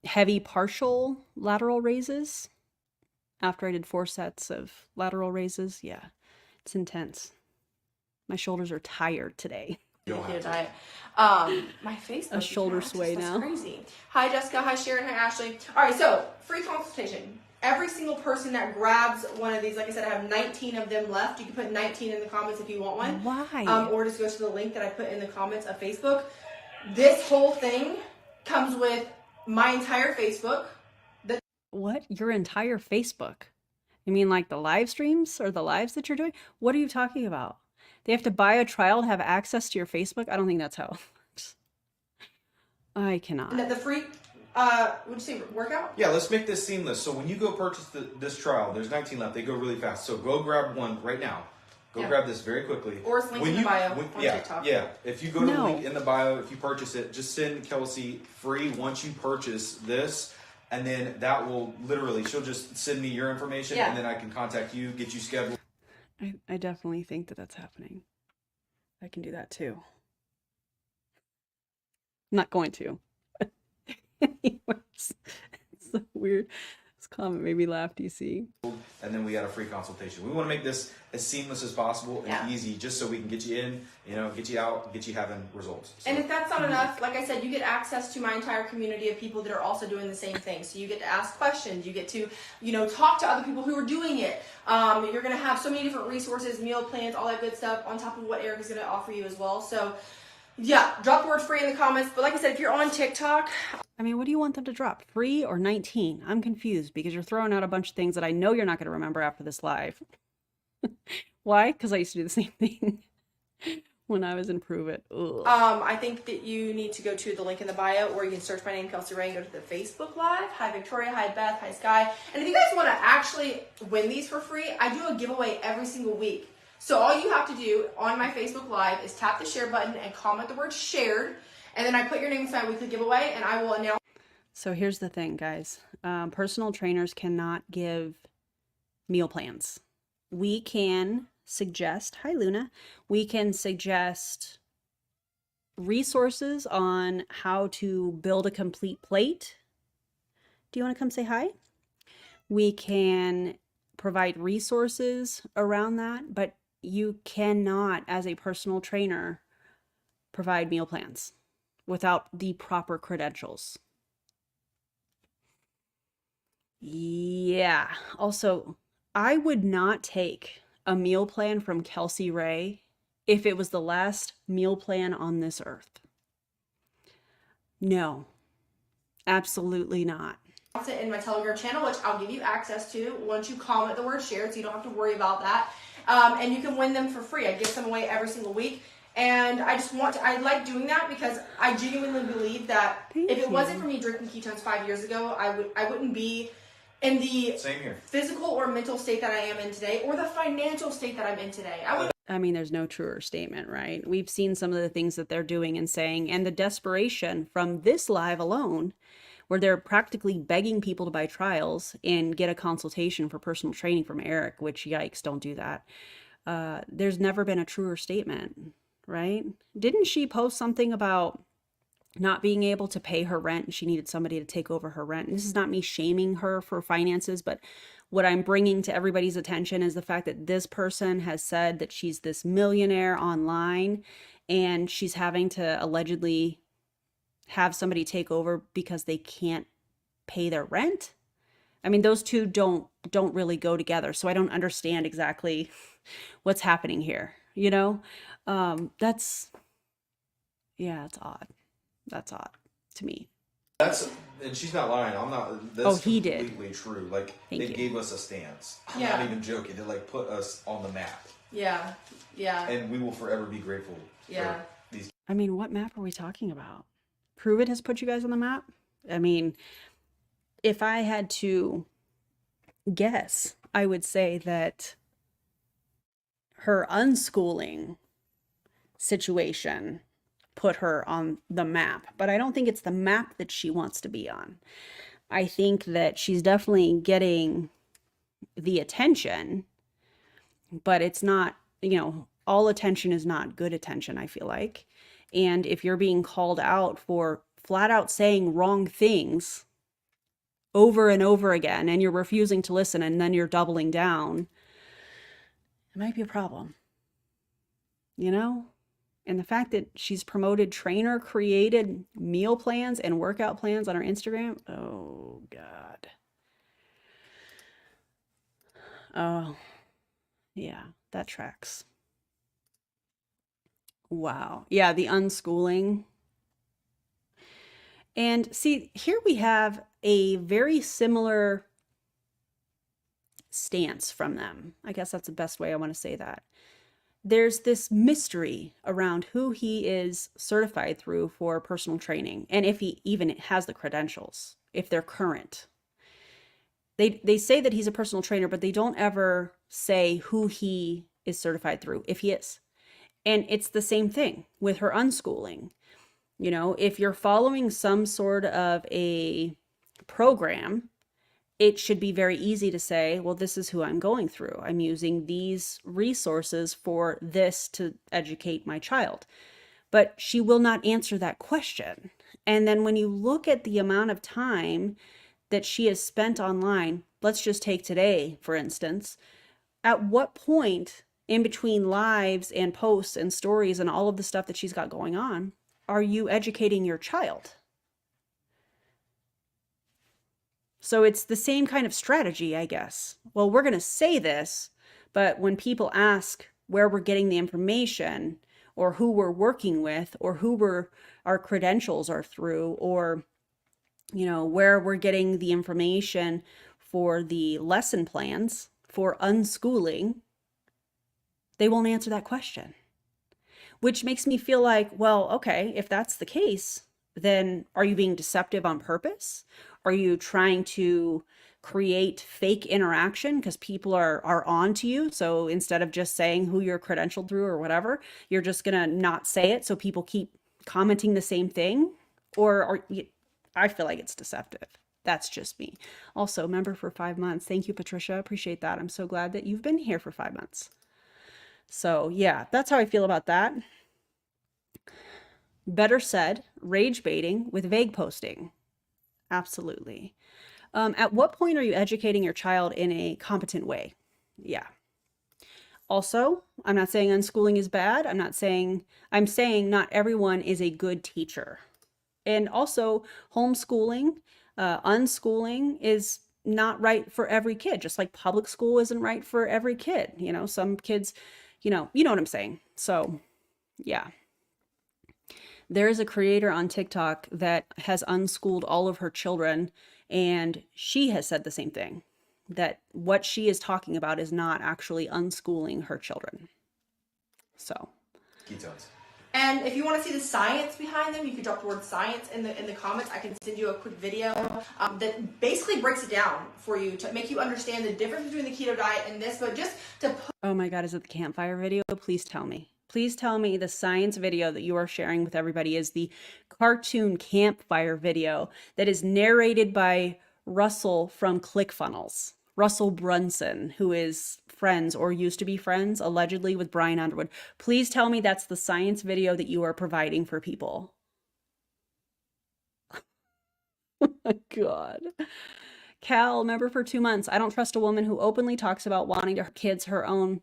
heavy partial lateral raises after I did 4 sets of lateral raises. Yeah, it's intense. My shoulders are tired today. Diet. My face. A shoulder sway that's now. Crazy. Hi Jessica. Hi Sharon. Hi Ashley. All right, so free consultation. Every single person that grabs one of these, like I said, I have 19 of them left. You can put 19 in the comments if you want one. Why? Or just go to the link that I put in the comments of Facebook. This whole thing comes with my entire Facebook. What? Your entire Facebook? You mean like the live streams or the lives that you're doing? What are you talking about? They have to buy a trial to have access to your Facebook? I don't think that's how it works. I cannot. And the free, would you say workout? Yeah, let's make this seamless. So when you go purchase this trial, there's 19 left. They go really fast. So go grab one right now. Go grab this very quickly. Or it's linked in the bio on TikTok. Yeah. If you go to the link in the bio, if you purchase it, just send Kelsey free once you purchase this. And then that will literally, she'll just send me your information and then I can contact you, get you scheduled. I definitely think that that's happening. I can do that too. I'm not going to. Anyways, it's so weird. This comment made me laugh, DC. And then we got a free consultation. We want to make this as seamless as possible and easy, just so we can get you in, get you out, get you having results. So. And if that's not enough, like I said, you get access to my entire community of people that are also doing the same thing. So you get to ask questions, you get to, talk to other people who are doing it. You're going to have so many different resources, meal plans, all that good stuff on top of what Eric is going to offer you as well. So yeah, drop the word free in the comments. But like I said, if you're on TikTok, I mean, what do you want them to drop? Free or 19? I'm confused because you're throwing out a bunch of things that I know you're not going to remember after this live. Why? Because I used to do the same thing when I was in Prove It. Ugh. I think that you need to go to the link in the bio, or you can search my name, Kelsey Rhae, and go to the Facebook Live. Hi Victoria, hi Beth, hi Sky. And if you guys want to actually win these for free, I do a giveaway every single week. So all you have to do on my Facebook Live is tap the share button and comment the word shared. And then I put your name inside my weekly giveaway, and I will announce. So here's the thing, guys. Personal trainers cannot give meal plans. We can suggest, hi Luna, we can suggest resources on how to build a complete plate. Do you want to come say hi? We can provide resources around that, but you cannot, as a personal trainer, provide meal plans without the proper credentials. Yeah. Also, I would not take a meal plan from Kelsey Rhae if it was the last meal plan on this earth. No, absolutely not. It in my Telegram channel, which I'll give you access to once you comment the word shared, so you don't have to worry about that. And you can win them for free. I give some away every single week. And I like doing that because I genuinely believe that if it wasn't for me drinking ketones 5 years ago, I wouldn't be in the physical or mental state that I am in today, or the financial state that I'm in today. I mean, there's no truer statement, right? We've seen some of the things that they're doing and saying, and the desperation from this live alone, where they're practically begging people to buy trials and get a consultation for personal training from Eric, which yikes, don't do that. There's never been a truer statement, right? Didn't she post something about not being able to pay her rent and she needed somebody to take over her rent? And this is not me shaming her for finances, but what I'm bringing to everybody's attention is the fact that this person has said that she's this millionaire online and she's having to allegedly have somebody take over because they can't pay their rent. I mean, those two don't really go together. So I don't understand exactly what's happening here, you know? That's odd. That's odd to me. And she's not lying. I'm not. That's Oh, he did. Completely true. Like Thank they you. gave us a stance. I'm Yeah. not even joking. They like put us on the map, Yeah. Yeah. and we will forever be grateful. Yeah. For these. I mean, what map are we talking about? Prove It has put you guys on the map? I mean, if I had to guess, I would say that her unschooling situation put her on the map, but I don't think it's the map that she wants to be on. I think that she's definitely getting the attention, but it's not, all attention is not good attention, I feel like. And if you're being called out for flat out saying wrong things over and over again, and you're refusing to listen, and then you're doubling down, it might be a problem, And the fact that she's promoted trainer created meal plans and workout plans on her Instagram. Oh, God. Oh, yeah, that tracks. Wow. Yeah, the unschooling. And see, here we have a very similar stance from them. I guess that's the best way I want to say that. There's this mystery around who he is certified through for personal training, and if he even has the credentials, if they're current. They say that he's a personal trainer, but they don't ever say who he is certified through, if he is. And it's the same thing with her unschooling. If you're following some sort of a program, it should be very easy to say, well, this is who I'm going through. I'm using these resources for this to educate my child. But she will not answer that question. And then when you look at the amount of time that she has spent online, let's just take today, for instance, at what point in between lives and posts and stories and all of the stuff that she's got going on, are you educating your child? So it's the same kind of strategy, I guess. Well, we're going to say this, but when people ask where we're getting the information or who we're working with or who our credentials are through, or, where we're getting the information for the lesson plans for unschooling, they won't answer that question, which makes me feel like, well, okay, if that's the case, then are you being deceptive on purpose? Are you trying to create fake interaction because people are on to you? So instead of just saying who you're credentialed through or whatever, you're just going to not say it so people keep commenting the same thing? I feel like it's deceptive. That's just me. Also, member for 5 months. Thank you, Patricia. Appreciate that. I'm so glad that you've been here for 5 months. So yeah, that's how I feel about that. Better said, rage baiting with vague posting. Absolutely. At what point are you educating your child in a competent way? Yeah. Also, I'm not saying unschooling is bad. I'm saying not everyone is a good teacher. And also, homeschooling, unschooling is not right for every kid, just like public school isn't right for every kid. Some kids, you know what I'm saying. So, yeah. There is a creator on TikTok that has unschooled all of her children, and she has said the same thing, that what she is talking about is not actually unschooling her children. So. Ketones. And if you want to see the science behind them, you can drop the word science in the comments. I can send you a quick video that basically breaks it down for you to make you understand the difference between the keto diet and this, but just to put. Oh my God, is it the campfire video? Please tell me. Please tell me the science video that you are sharing with everybody is the cartoon campfire video that is narrated by Russell from ClickFunnels. Russell Brunson, who is friends or used to be friends, allegedly, with Brian Underwood. Please tell me that's the science video that you are providing for people. Oh my God. Cal, member for 2 months. I don't trust a woman who openly talks about wanting to hurt kids, her own,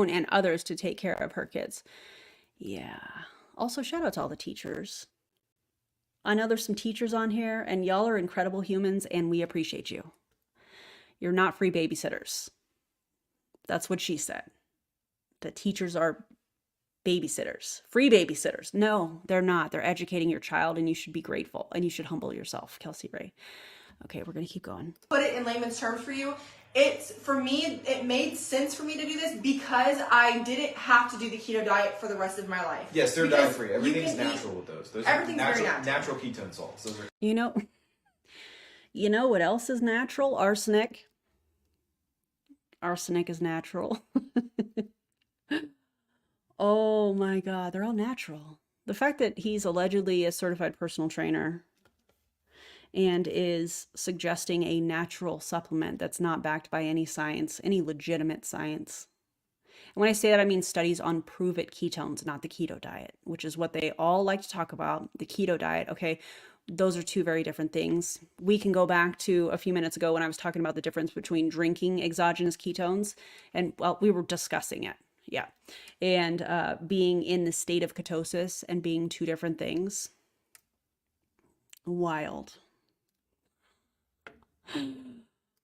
and others to take care of her kids. Yeah. Also, shout out to all the teachers. I know there's some teachers on here, and y'all are incredible humans, and we appreciate you. You're not free babysitters. That's what she said. The teachers are babysitters, free babysitters. No, they're not. They're educating your child, and you should be grateful, and you should humble yourself, Kelsey Rhae. Okay, we're going to keep going. Put it in layman's terms for you. For me, it made sense for me to do this because I didn't have to do the keto diet for the rest of my life. Yes, they're Because diet free. Everything's natural with those. Those everything's are very natural ketone salts. Those are You know what else is natural? Arsenic. Arsenic is natural. Oh my God, they're all natural. The fact that he's allegedly a certified personal trainer and is suggesting a natural supplement that's not backed by any science, any legitimate science. And when I say that, I mean studies on prove-it ketones, not the keto diet, which is what they all like to talk about, the keto diet. Okay, those are two very different things. We can go back to a few minutes ago when I was talking about the difference between drinking exogenous ketones and, well, we were discussing it. Yeah. And being in the state of ketosis and being two different things. Wild.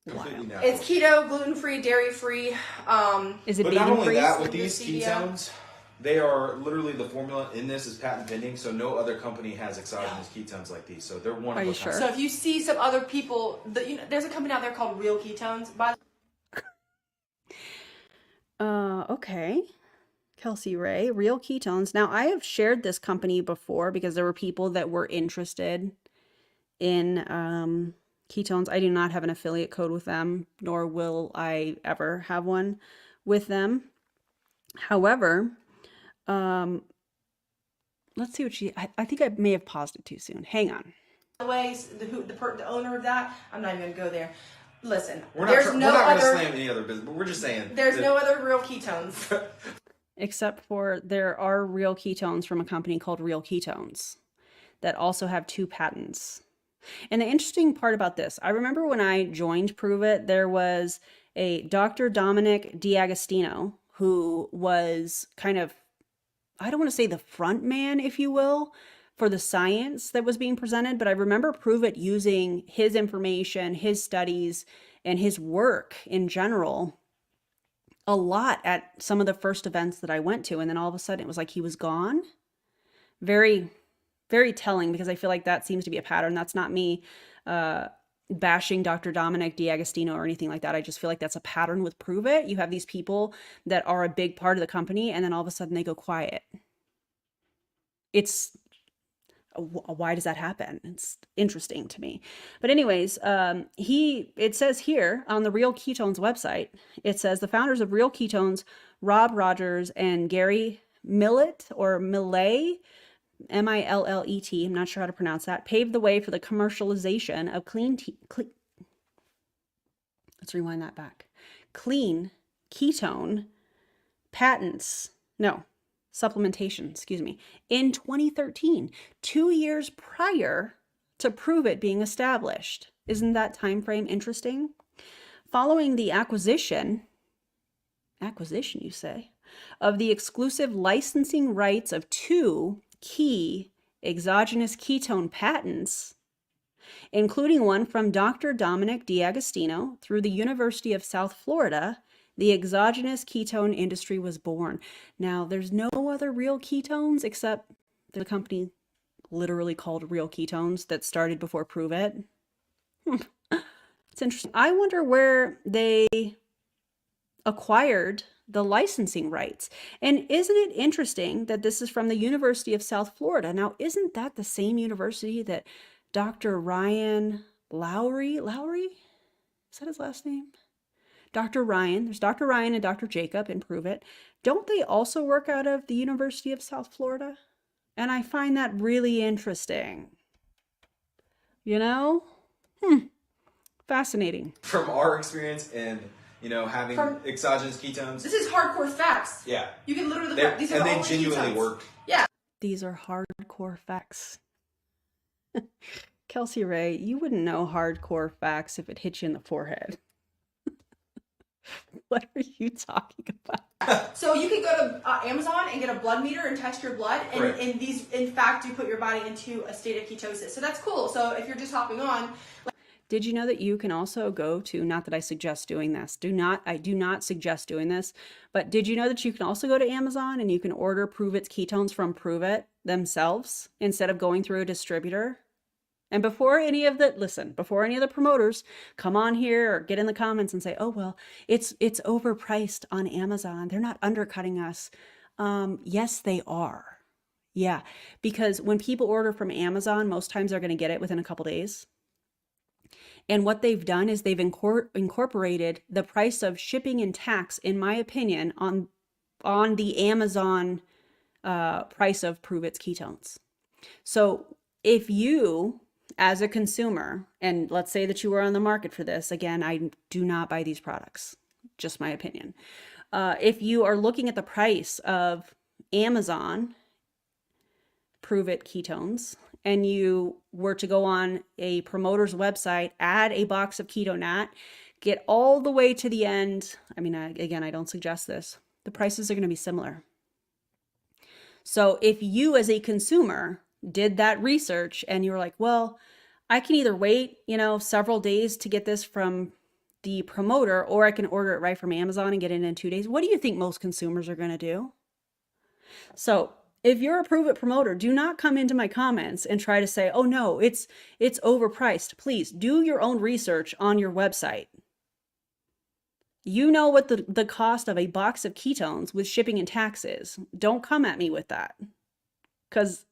completely natural. It's keto, gluten-free, dairy-free. Is it But not only vegan-free? that, with With these the ketones, they are literally, the formula in this is patent pending, so no other company has exogenous ketones like these. So they're one Are of you a kind. sure? So if you see some other people, there's a company out there called Real Ketones. Okay. Kelsey Rhae, Real Ketones. Now, I have shared this company before because there were people that were interested in ketones. I do not have an affiliate code with them, nor will I ever have one with them. However, let's see what I think I may have paused it too soon. Hang on. The ways, the owner of that, I'm not even going to go there. Listen, We're there's not no going to other. slam any other business, but we're just saying. There's that- no other Real Ketones. Except for there are Real Ketones from a company called Real Ketones that also have 2 patents. And the interesting part about this, I remember when I joined Prove It, there was a Dr. Dominic D'Agostino who was kind of, I don't want to say the front man, if you will, for the science that was being presented, but I remember Prove It using his information, his studies, and his work in general a lot at some of the first events that I went to. And then all of a sudden it was like he was gone. Very, very telling, because I feel like that seems to be a pattern. That's not me bashing Dr. Dominic D'Agostino or anything like that. I just feel like that's a pattern with Prove It. You have these people that are a big part of the company, and then all of a sudden they go quiet. It's why does that happen? It's interesting to me. But anyways, it says here on the Real Ketones website, it says the founders of Real Ketones, Rob Rogers and Gary Millet or Millet, Millet, I'm not sure how to pronounce that, paved the way for the commercialization of let's rewind that back. Clean ketone supplementation, in 2013, 2 years prior to Prove It being established. Isn't that time frame interesting? Following the acquisition you say, of the exclusive licensing rights of 2 key exogenous ketone patents, including one from Dr. Dominic D'Agostino through the University of South Florida, the exogenous ketone industry was born. Now, there's no other Real Ketones except the company literally called Real Ketones that started before Prove It. It's interesting. I wonder where they acquired the licensing rights. And isn't it interesting that this is from the University of South Florida? Now, isn't that the same university that Dr. Ryan Lowry, is that his last name? Dr. Ryan, there's Dr. Ryan and Dr. Jacob, and prove it. Don't they also work out of the University of South Florida? And I find that really interesting. You know? Fascinating. From our experience and, you know, having exogenous ketones. This is hardcore facts. Yeah. You can literally look up. These are and all they the genuinely ketones. worked. Yeah. These are hardcore facts. Kelsey Rhae, you wouldn't know hardcore facts if it hit you in the forehead. What are you talking about? So you can go to Amazon and get a blood meter and test your blood, and Right. these, in fact, do put your body into a state of ketosis. So that's cool. So if you're just hopping on, Did you know that you can also go to, not that I suggest doing this, I do not suggest doing this, but did you know that you can also go to Amazon and you can order Prove It's ketones from Prove It themselves instead of going through a distributor? And before any of the promoters come on here or get in the comments and say, oh, well, it's overpriced on Amazon, they're not undercutting us. Yes, they are. Yeah, because when people order from Amazon, most times they're going to get it within a couple days. And what they've done is they've incorporated the price of shipping and tax, in my opinion, on the Amazon price of Prove It's ketones. So if you, as a consumer, and let's say that you were on the market for this, again, I do not buy these products, just my opinion. If you are looking at the price of Amazon Prove It ketones, and you were to go on a promoter's website, add a box of Keto Nat, get all the way to the end, I mean, again, I don't suggest this, the prices are going to be similar. So if you as a consumer did that research and you were like, well, I can either wait, several days to get this from the promoter, or I can order it right from Amazon and get it in 2 days, what do you think most consumers are going to do? So if you're a Prove It promoter, do not come into my comments and try to say, oh no, it's overpriced. Please do your own research on your website. You know what the cost of a box of ketones with shipping and tax is. Don't come at me with that, because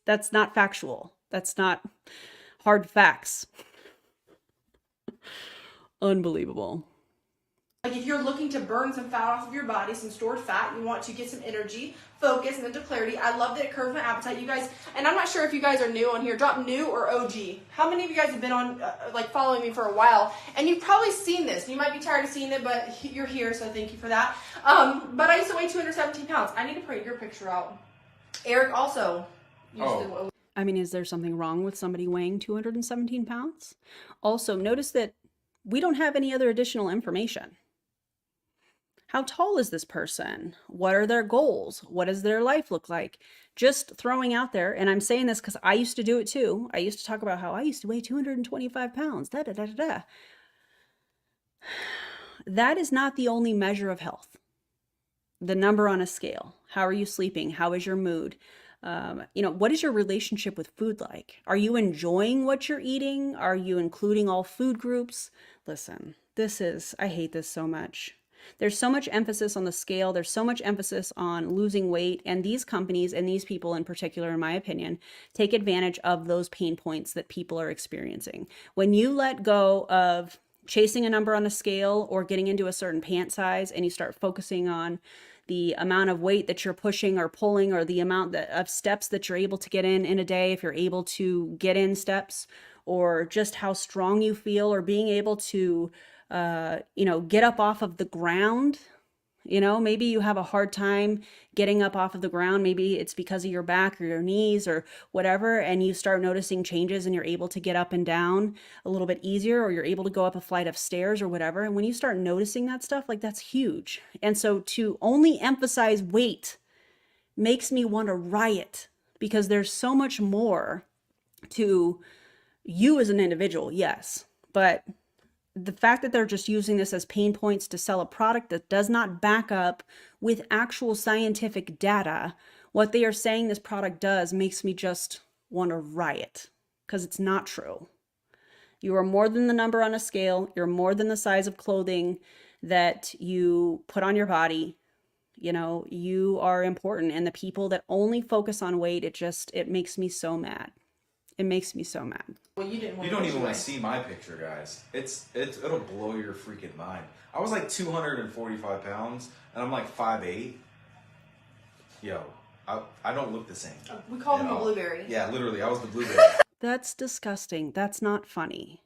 that's not factual. That's not hard facts. Unbelievable. like if you're looking to burn some fat off of your body, some stored fat, you want to get some energy, focus, and mental clarity. I love that it curbs my appetite. You guys, and I'm not sure if you guys are new on here, drop new or OG. How many of you guys have been on, following me for a while? And you've probably seen this. You might be tired of seeing it, but you're here, so thank you for that. But I used to weigh 217 pounds. I need to print your picture out. Eric also used to. I mean, is there something wrong with somebody weighing 217 pounds? Also, notice that we don't have any other additional information. How tall is this person? What are their goals? What does their life look like? Just throwing out there, and I'm saying this because I used to do it too. I used to talk about how I used to weigh 225 pounds. That is not the only measure of health. The number on a scale. How are you sleeping? How is your mood? What is your relationship with food like? Are you enjoying what you're eating? Are you including all food groups? Listen, I hate this so much. There's so much emphasis on the scale. There's so much emphasis on losing weight. And these companies and these people in particular, in my opinion, take advantage of those pain points that people are experiencing. When you let go of chasing a number on a scale or getting into a certain pant size and you start focusing on the amount of weight that you're pushing or pulling, or the amount of steps that you're able to get in a day, if you're able to get in steps, or just how strong you feel, or being able to, get up off of the ground. Maybe you have a hard time getting up off of the ground. Maybe it's because of your back or your knees or whatever, and you start noticing changes and you're able to get up and down a little bit easier, or you're able to go up a flight of stairs or whatever. And when you start noticing that stuff, that's huge. And so to only emphasize weight makes me want to riot, because there's so much more to you as an individual, yes, but the fact that they're just using this as pain points to sell a product that does not back up with actual scientific data what they are saying this product does makes me just want to riot, because it's not true. You are more than the number on a scale. You're more than the size of clothing that you put on your body. You know, you are important. And the people that only focus on weight, it makes me so mad. It makes me so mad. Well, you didn't want You to don't push even want away. to see my picture, guys. It'll blow your freaking mind. I was like 245 pounds, and I'm like 5'8". Yo, I don't look the same. We called him at a all. blueberry. Yeah, literally, I was the blueberry. That's disgusting. That's not funny.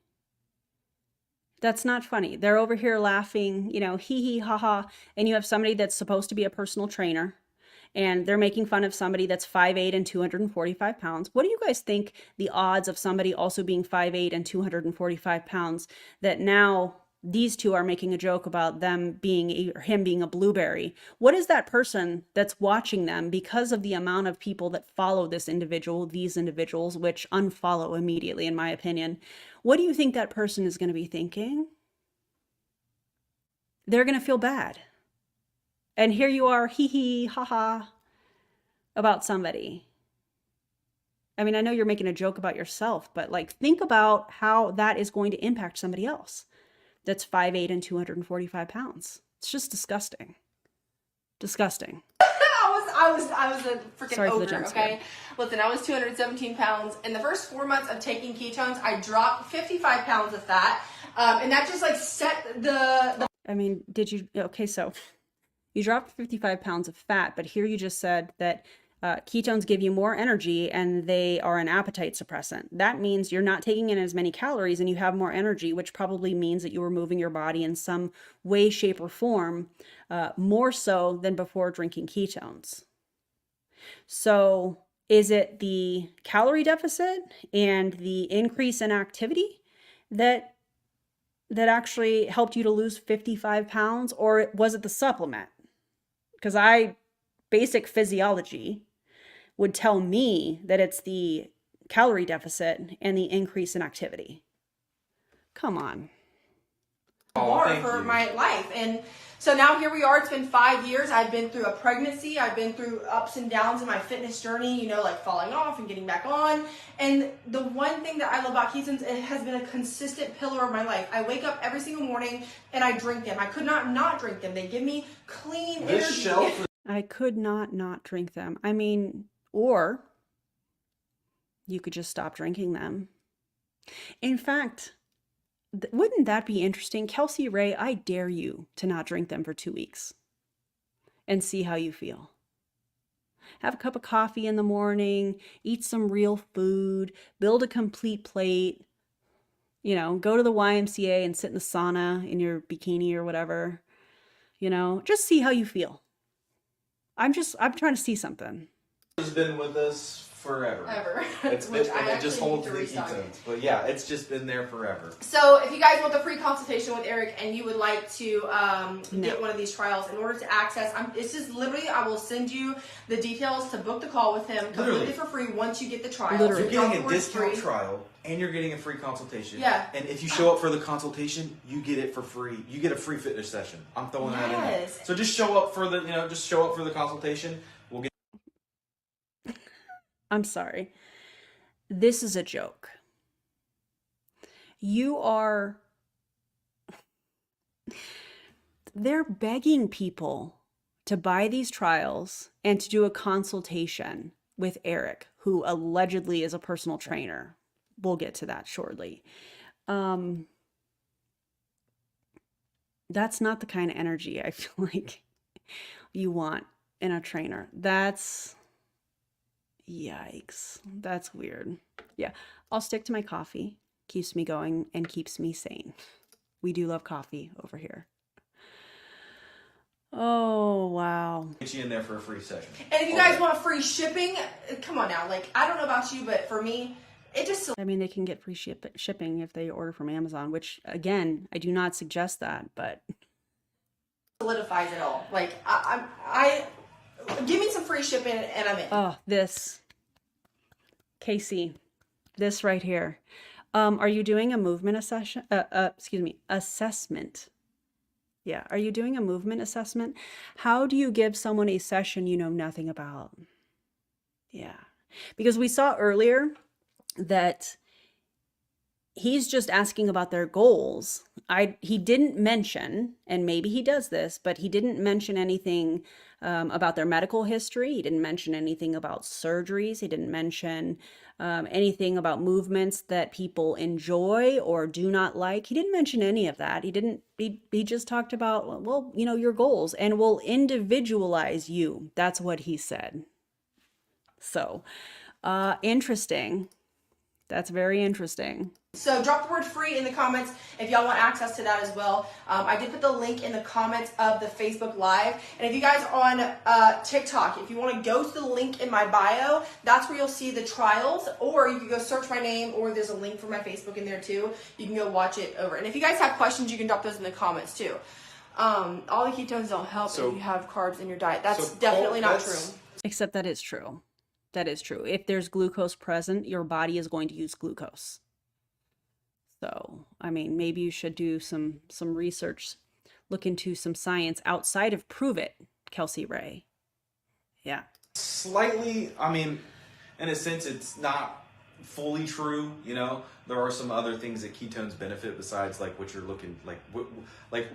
That's not funny. They're over here laughing, you know, hee hee ha ha. And you have somebody that's supposed to be a personal trainer and they're making fun of somebody that's 5'8" and 245 pounds. What do you guys think the odds of somebody also being 5'8" and 245 pounds that now these two are making a joke about him being a blueberry? What is that person that's watching them because of the amount of people that follow these individuals, which unfollow immediately, in my opinion? What do you think that person is going to be thinking? They're going to feel bad. And here you are, hee hee, ha ha, about somebody. I mean, I know you're making a joke about yourself, but like, think about how that is going to impact somebody else that's 5'8" and 245 pounds. It's just disgusting. Disgusting. I was a freaking Sorry for the ogre, jump scare. okay? Listen, I was 217 pounds. In the first 4 months of taking ketones, I dropped 55 pounds of fat. And that just like set the I mean, okay, so you dropped 55 pounds of fat, but here you just said that ketones give you more energy and they are an appetite suppressant. That means you're not taking in as many calories and you have more energy, which probably means that you were moving your body in some way, shape, or form more so than before drinking ketones. So is it the calorie deficit and the increase in activity that actually helped you to lose 55 pounds, or was it the supplement? Because basic physiology would tell me that it's the calorie deficit and the increase in activity. Come on. bar for my life. And so now here we are. It's been 5 years. I've been through a pregnancy. I've been through ups and downs in my fitness journey, you know, like falling off and getting back on. And the one thing that I love about ketones, it has been a consistent pillar of my life. I wake up every single morning and I drink them. I could not drink them. They give me clean energy. I could not drink them. I mean, or you could just stop drinking them. In fact, wouldn't that be interesting? Kelsey Rhae, I dare you to not drink them for 2 weeks and see how you feel. Have a cup of coffee in the morning, eat some real food, build a complete plate, you know, go to the YMCA and sit in the sauna in your bikini or whatever, you know, just see how you feel. I'm trying to see something. Has been with us forever. Ever. It just holds the restock. ketones. But yeah, it's just been there forever. So if you guys want the free consultation with Eric and you would like to get one of these trials, in order to access, it's just literally, I will send you the details to book the call with him completely for free once you get the trial. Literally. You're getting a discount trial and you're getting a free consultation. Yeah. And if you show up for the consultation, you get it for free. You get a free fitness session. I'm throwing that in there. So just show up for the consultation. We'll get. I'm sorry. This is a joke. They're begging people to buy these trials and to do a consultation with Eric, who allegedly is a personal trainer. We'll get to that shortly. That's not the kind of energy I feel like you want in a trainer. Yikes. That's weird. Yeah, I'll stick to my coffee. Keeps me going and keeps me sane. We do love coffee over here. Oh, wow. Get you in there for a free session. And if you guys want free shipping, come on now. Like, I don't know about you, but for me, it just... I mean, they can get free shipping if they order from Amazon, which, again, I do not suggest that, but... solidifies it all. Like, I give me some free shipping and I'm in. Oh, this. Casey, this right here. Are you doing a movement assessment? Yeah. Are you doing a movement assessment? How do you give someone a session you know nothing about? Yeah. Because we saw earlier that he's just asking about their goals. He didn't mention, and maybe he does this, but he didn't mention anything about their medical history. He didn't mention anything about surgeries. He didn't mention anything about movements that people enjoy or do not like. He didn't mention any of that. He just talked about, well, you know, your goals, and we'll individualize you. That's what he said. So, interesting. That's very interesting. So drop the word free in the comments if y'all want access to that as well. I did put the link in the comments of the Facebook Live. And if you guys are on TikTok, if you want to go to the link in my bio, that's where you'll see the trials. Or you can go search my name, or there's a link for my Facebook in there too. You can go watch it over. And if you guys have questions, you can drop those in the comments too. All the ketones don't help if you have carbs in your diet. That's definitely not true. Except that is true. That is true. If there's glucose present, your body is going to use glucose. So, I mean, maybe you should do some research, look into some science outside of Prove It, Kelsey Rhae. Yeah. Slightly, I mean, in a sense, it's not fully true, you know? There are some other things that ketones benefit besides, like, what you're looking,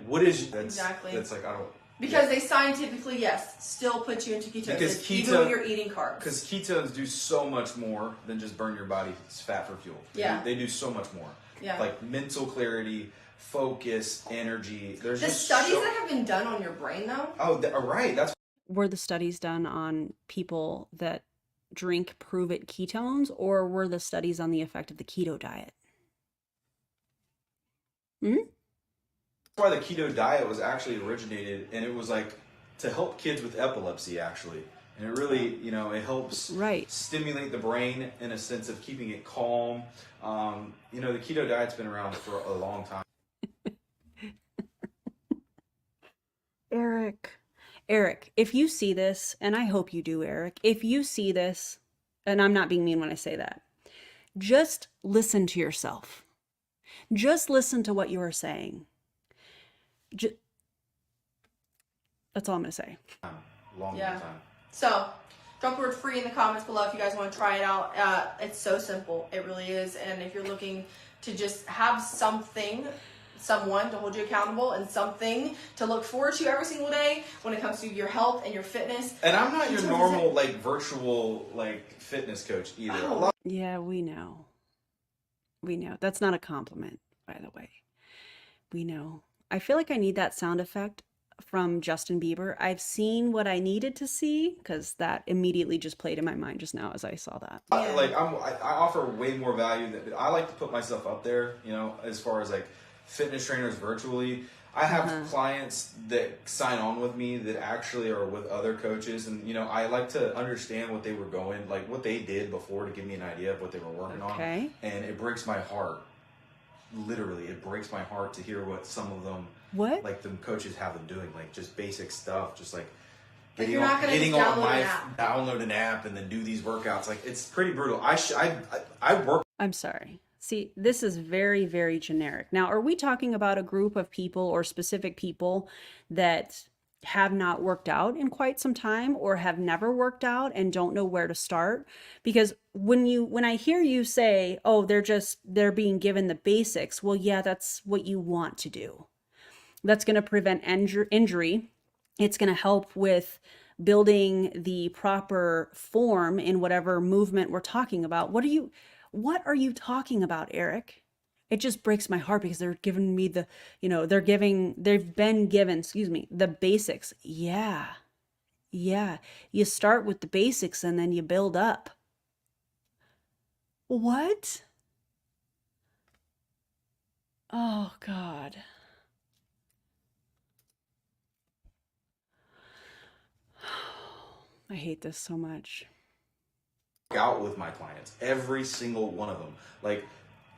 what is... Exactly. That's like, I don't... Because they scientifically, yes, still put you into ketosis, even when you're eating carbs. Because ketones do so much more than just burn your body's fat for fuel. Yeah. They do so much more. Yeah. Like mental clarity, focus, energy. There's the studies that have been done on your brain, though. Oh, right. That's... Were the studies done on people that drink Prove It ketones, or were the studies on the effect of the keto diet? That's why the keto diet was actually originated, and it was like to help kids with epilepsy, actually. And it really, you know, it helps stimulate the brain in a sense of keeping it calm. You know, the keto diet's been around for a long time. Eric, if you see this, and I hope you do, Eric, if you see this, and I'm not being mean when I say that, just listen to yourself. Just listen to what you are saying. That's all I'm going to say. Long time. So, drop the word free in the comments below if you guys want to try it out. It's so simple. It really is. And if you're looking to just have someone to hold you accountable and something to look forward to every single day when it comes to your health and your fitness. And I'm not your normal, virtual, fitness coach either. Oh. Yeah, we know. We know. That's not a compliment, by the way. We know. I feel like I need that sound effect from Justin Bieber. I've seen what I needed to see, because that immediately just played in my mind just now as I saw that. I offer way more value. I like to put myself up there, you know, as far as fitness trainers virtually. I have clients that sign on with me that actually are with other coaches, and you know, I like to understand what they were going, what they did before, to give me an idea of what they were working on. And it breaks my heart. Literally, it breaks my heart to hear what some of them, the coaches have them doing, just basic stuff, just getting download an app and then do these workouts. It's pretty brutal. I work. I'm sorry. See, this is very, very generic. Now, are we talking about a group of people or specific people that have not worked out in quite some time, or have never worked out and don't know where to start? Because when I hear you say, oh, they're being given the basics, well, yeah, that's what you want to do. That's going to prevent injury. It's going to help with building the proper form in whatever movement we're talking about. What are you talking about, Eric? It just breaks my heart, because they're giving me they've been given, the basics. Yeah. You start with the basics and then you build up. What? Oh, God. I hate this so much. Out with my clients, every single one of them.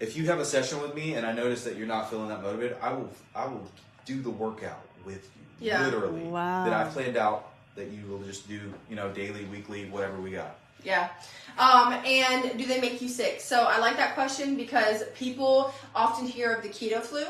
If you have a session with me and I notice that you're not feeling that motivated, I will do the workout with you. Literally. Wow. That I planned out that you will just do, daily, weekly, whatever we got. Yeah. And do they make you sick? So I like that question, because people often hear of the keto flu.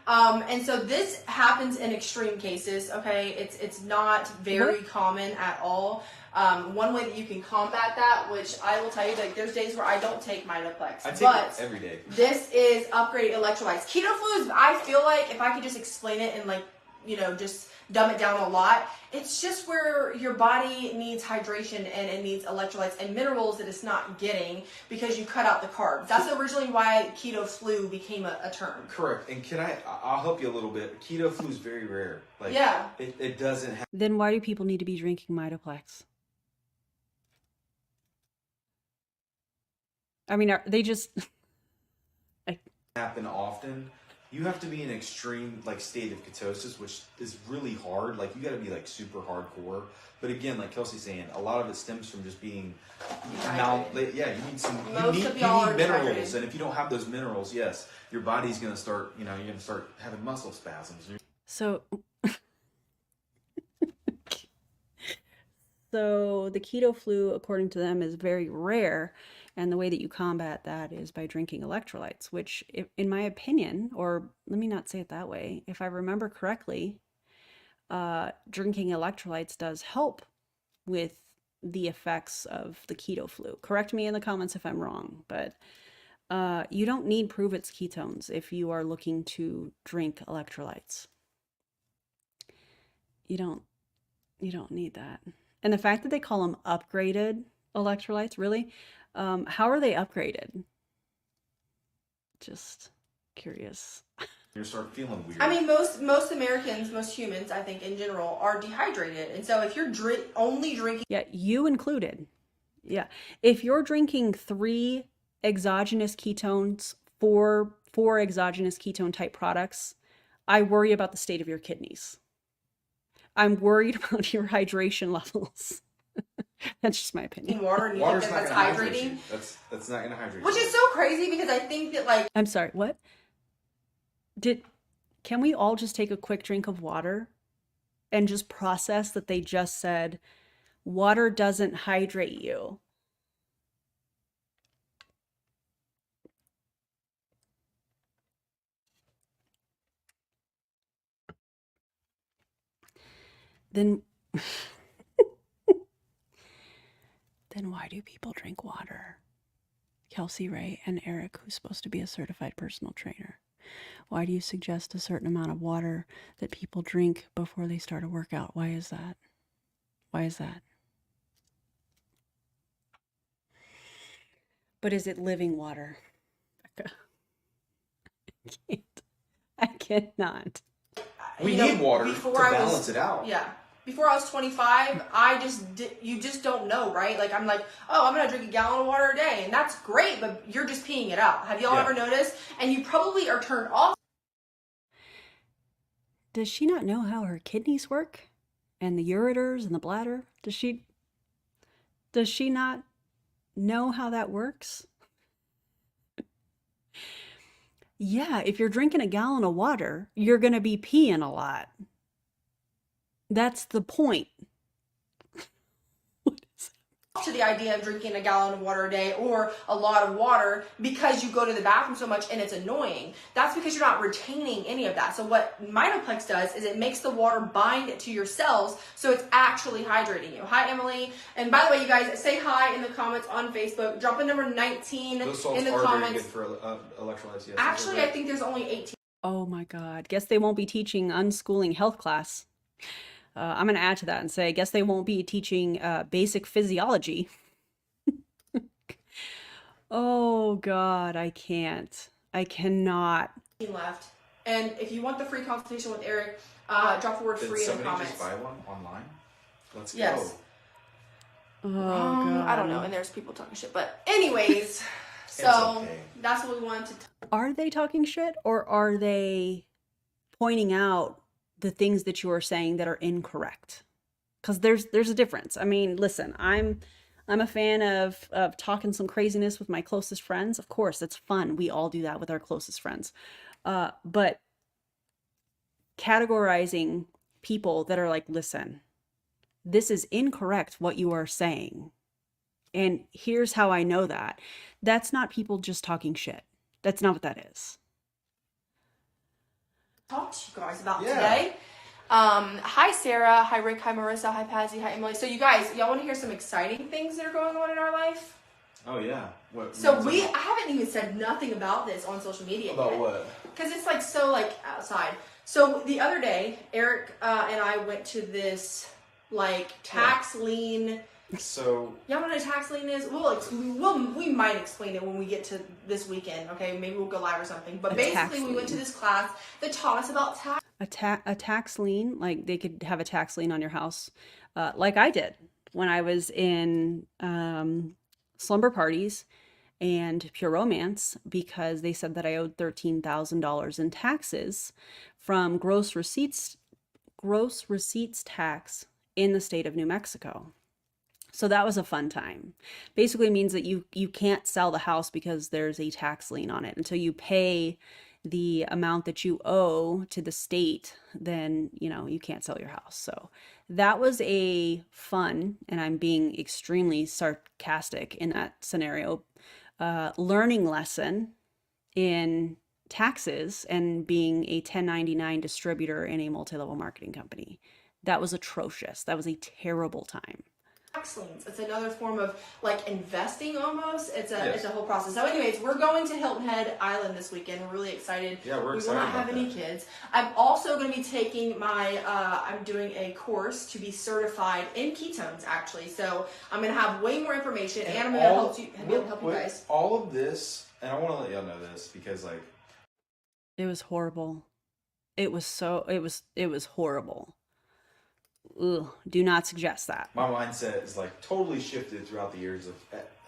And so this happens in extreme cases, okay? It's not very common at all. One way that you can combat that, which I will tell you, like there's days where I don't take Mitoplex, I take but it every day. this is upgraded electrolytes. Keto flu is, I feel like, if I could just explain it and like, you know, just dumb it down a lot, it's just where your body needs hydration and it needs electrolytes and minerals that it's not getting because you cut out the carbs. That's originally why keto flu became a term. Correct. And I'll help you a little bit. Keto flu is very rare. Like, yeah. It doesn't happen. Then why do people need to be drinking Mitoplex? I mean, are they just Happen often. You have to be in an extreme like state of ketosis, which is really hard. Like you got to be like super hardcore. But again, like Kelsey's saying, a lot of it stems from just being Dehydrated. yeah. You need some. Most you of need y'all are minerals, dehydrated. and if you don't have those minerals, yes, your body's gonna start. You know, you're gonna start having muscle spasms. so? So the keto flu, according to them, is very rare. And the way that you combat that is by drinking electrolytes, which, if, in my opinion, or let me not say it that way, if I remember correctly, drinking electrolytes does help with the effects of the keto flu. Correct me in the comments if I'm wrong, but you don't need prove it's ketones if you are looking to drink electrolytes. You don't need that. And the fact that they call them upgraded electrolytes, really? How are they upgraded? Just curious. You start feeling weird. I mean, most Americans, most humans, I think in general, are dehydrated. And so if you're only drinking... Yeah, you included. Yeah. If you're drinking 3 exogenous ketones, 4 exogenous ketone type products, I worry about the state of your kidneys. I'm worried about your hydration levels. That's just my opinion. water and you Water's think not that's gonna hydrate hydrating. you. That's not gonna hydrate Which you. is so crazy because I think that like... I'm sorry, what? Can we all just take a quick drink of water and just process that they just said water doesn't hydrate you? Then then why do people drink water? Kelsey Rhae and Eric, who's supposed to be a certified personal trainer. Why do you suggest a certain amount of water that people drink before they start a workout? Why is that? Why is that? But is it living water? I cannot. We you know, need water to before I was- balance it out. Yeah. Before I was 25, you just don't know, right? Like I'm like, oh, I'm gonna drink a gallon of water a day, and that's great, but you're just peeing it out. Have y'all ever noticed? And you probably are turned off. Does she not know how her kidneys work? And the ureters and the bladder? Does she not know how that works? Yeah, if you're drinking a gallon of water, you're going to be peeing a lot. That's the point. To the idea of drinking a gallon of water a day or a lot of water because you go to the bathroom so much and it's annoying. That's because you're not retaining any of that. So what Mitoplex does is it makes the water bind to your cells so it's actually hydrating you. Hi, Emily. And by the way, you guys, say hi in the comments on Facebook. Drop in number 19 Those salts in the are comments. very good for electrolytes. Yes, Actually, I think there's only 18. Oh my God. Guess they won't be teaching unschooling health class. I'm going to add to that and say, I guess they won't be teaching basic physiology. Oh God, I can't. I cannot. Left. And if you want the free consultation with Eric, drop the word Did free in the somebody comments. just buy one online? Let's Yes. go. Oh God. I don't know. And there's people talking shit. But anyways, so okay. that's what we wanted to Are they talking shit or are they pointing out the things that you are saying that are incorrect? Because there's a difference. I mean, listen, I'm a fan of talking some craziness with my closest friends. Of course, it's fun. We all do that with our closest friends. But categorizing people that are like, listen, this is incorrect what you are saying. And here's how I know that. That's not people just talking shit. That's not what that is. talk to you guys about Yeah. today. Hi Sarah, hi Rick, hi Marissa, hi Pazzy, hi Emily. So you guys, y'all want to hear some exciting things that are going on in our life? Oh yeah. What? So I haven't even said nothing about this on social media About yet. what? Because it's like so like outside. So the other day, Eric and I went to this like tax lien. So Y'all know what a tax lien is? We might explain it when we get to this weekend. Okay, maybe we'll go live or something. But basically, we went to this class that taught us about tax. A tax lien, like they could have a tax lien on your house, like I did when I was in slumber parties and pure romance, because they said that I owed $13,000 in taxes from gross receipts tax in the state of New Mexico. So that was a fun time. Basically means that you can't sell the house because there's a tax lien on it until you pay the amount that you owe to the state. Then you can't sell your house. So that was a fun, and I'm being extremely sarcastic in that scenario, learning lesson in taxes and being a 1099 distributor in a multi-level marketing company. That was atrocious. That was a terrible time. Tax liens. It's another form of like investing almost. It's a whole process. So anyways, we're going to Hilton Head Island this weekend. We're really excited. Yeah, we're we excited. will not have any kids. I'm also going to be taking I'm doing a course to be certified in ketones actually. So I'm going to have way more information and I'm going to help you guys. All of this, and I want to let y'all know this because like it was horrible. It was horrible. Ugh, do not suggest that. My mindset is like totally shifted throughout the years of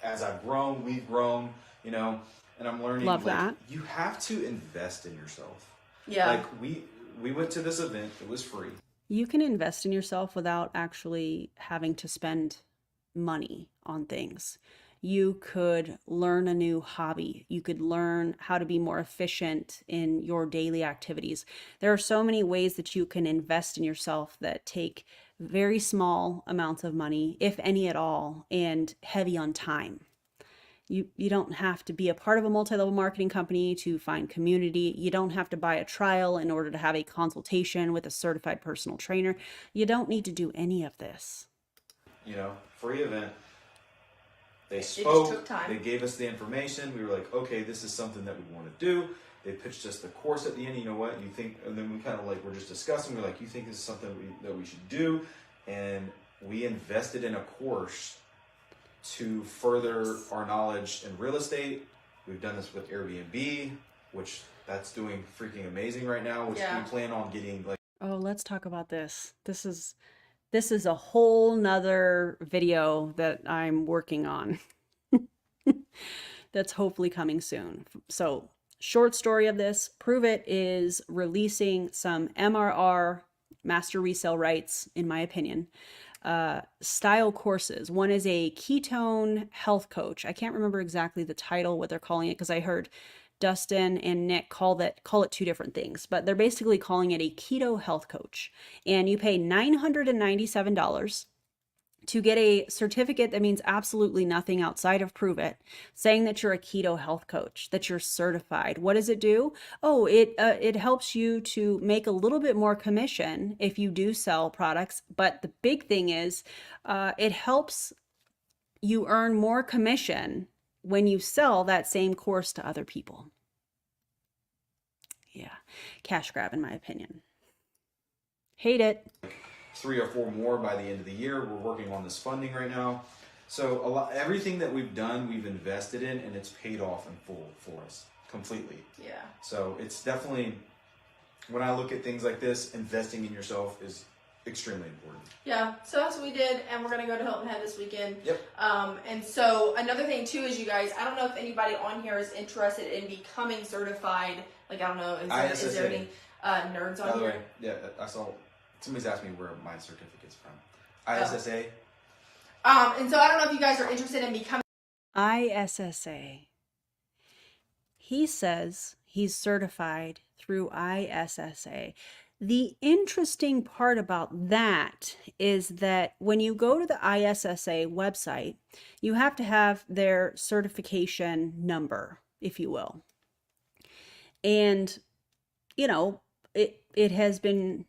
as I've grown, we've grown, and I'm learning. Love that. You have to invest in yourself. Yeah. Like we went to this event, it was free. You can invest in yourself without actually having to spend money on things. You could learn a new hobby. You could learn how to be more efficient in your daily activities. There are so many ways that you can invest in yourself that take very small amounts of money, if any at all, and heavy on time. You don't have to be a part of a multi-level marketing company to find community. You don't have to buy a trial in order to have a consultation with a certified personal trainer. You don't need to do any of this. Free event. They spoke, it just took time. They gave us the information. We were like, okay, this is something that we want to do. They pitched us the course at the end. You know what? You think, and then we kind of like, we're just discussing. We're like, you think this is something that we should do? And we invested in a course to further our knowledge in real estate. We've done this with Airbnb, which that's doing freaking amazing right now, which we plan on getting like. Oh, let's talk about this. This is a whole nother video that I'm working on that's hopefully coming soon. So short story of this, Prove It is releasing some MRR, master resale rights, in my opinion, style courses. One is a ketone health coach. I can't remember exactly the title, what they're calling it, because I heard Dustin and Nick call it two different things, but they're basically calling it a keto health coach. And you pay $997 to get a certificate that means absolutely nothing outside of Prove It, saying that you're a keto health coach, that you're certified. What does it do? Oh, it helps you to make a little bit more commission if you do sell products. But the big thing is, it helps you earn more commission when you sell that same course to other people. Yeah, cash grab in my opinion. Hate it. 3 or 4 more by the end of the year. We're working on this funding right now. So everything that we've done, we've invested in, and it's paid off in full for us completely. Yeah. So it's definitely, when I look at things like this, investing in yourself is extremely important. Yeah, so that's what we did, and we're gonna go to Hilton Head this weekend. Yep. And so another thing too is, you guys, I don't know if anybody on here is interested in becoming certified. Like, I don't know, is there any nerds on By the here? way, yeah, I saw somebody's asked me where my certificate's from. ISSA. And so I don't know if you guys are interested in becoming ISSA. He says he's certified through ISSA. The interesting part about that is that when you go to the ISSA website, you have to have their certification number, if you will. And, it has been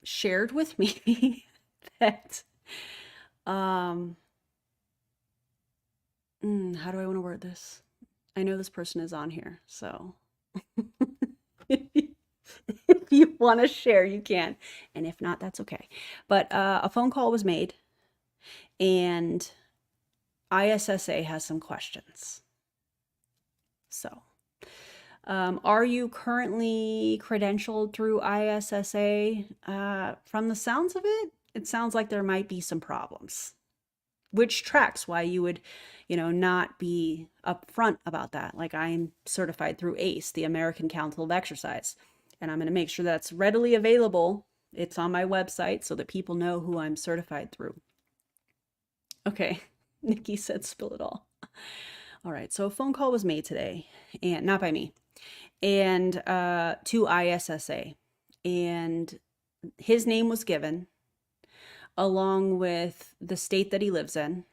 shared with me that, how do I want to word this? I know this person is on here, so if you want to share, you can. And if not, that's okay. But a phone call was made, and ISSA has some questions. So, are you currently credentialed through ISSA? From the sounds of it, it sounds like there might be some problems, which tracks why you would, not be upfront about that. Like, I'm certified through ACE, the American Council of Exercise, and I'm going to make sure that's readily available. It's on my website so that people know who I'm certified through. Okay, Nikki said spill it all. All right, so a phone call was made today, and not by me, and to ISSA, and his name was given along with the state that he lives in.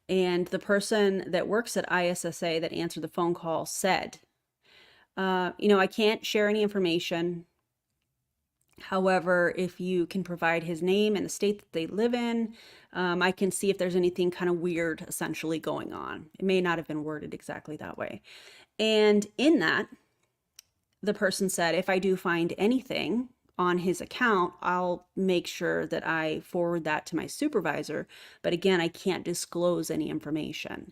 And the person that works at ISSA that answered the phone call said, I can't share any information. However, if you can provide his name and the state that they live in, I can see if there's anything kind of weird essentially going on. It may not have been worded exactly that way. And in that, the person said, if I do find anything on his account, I'll make sure that I forward that to my supervisor. But again, I can't disclose any information.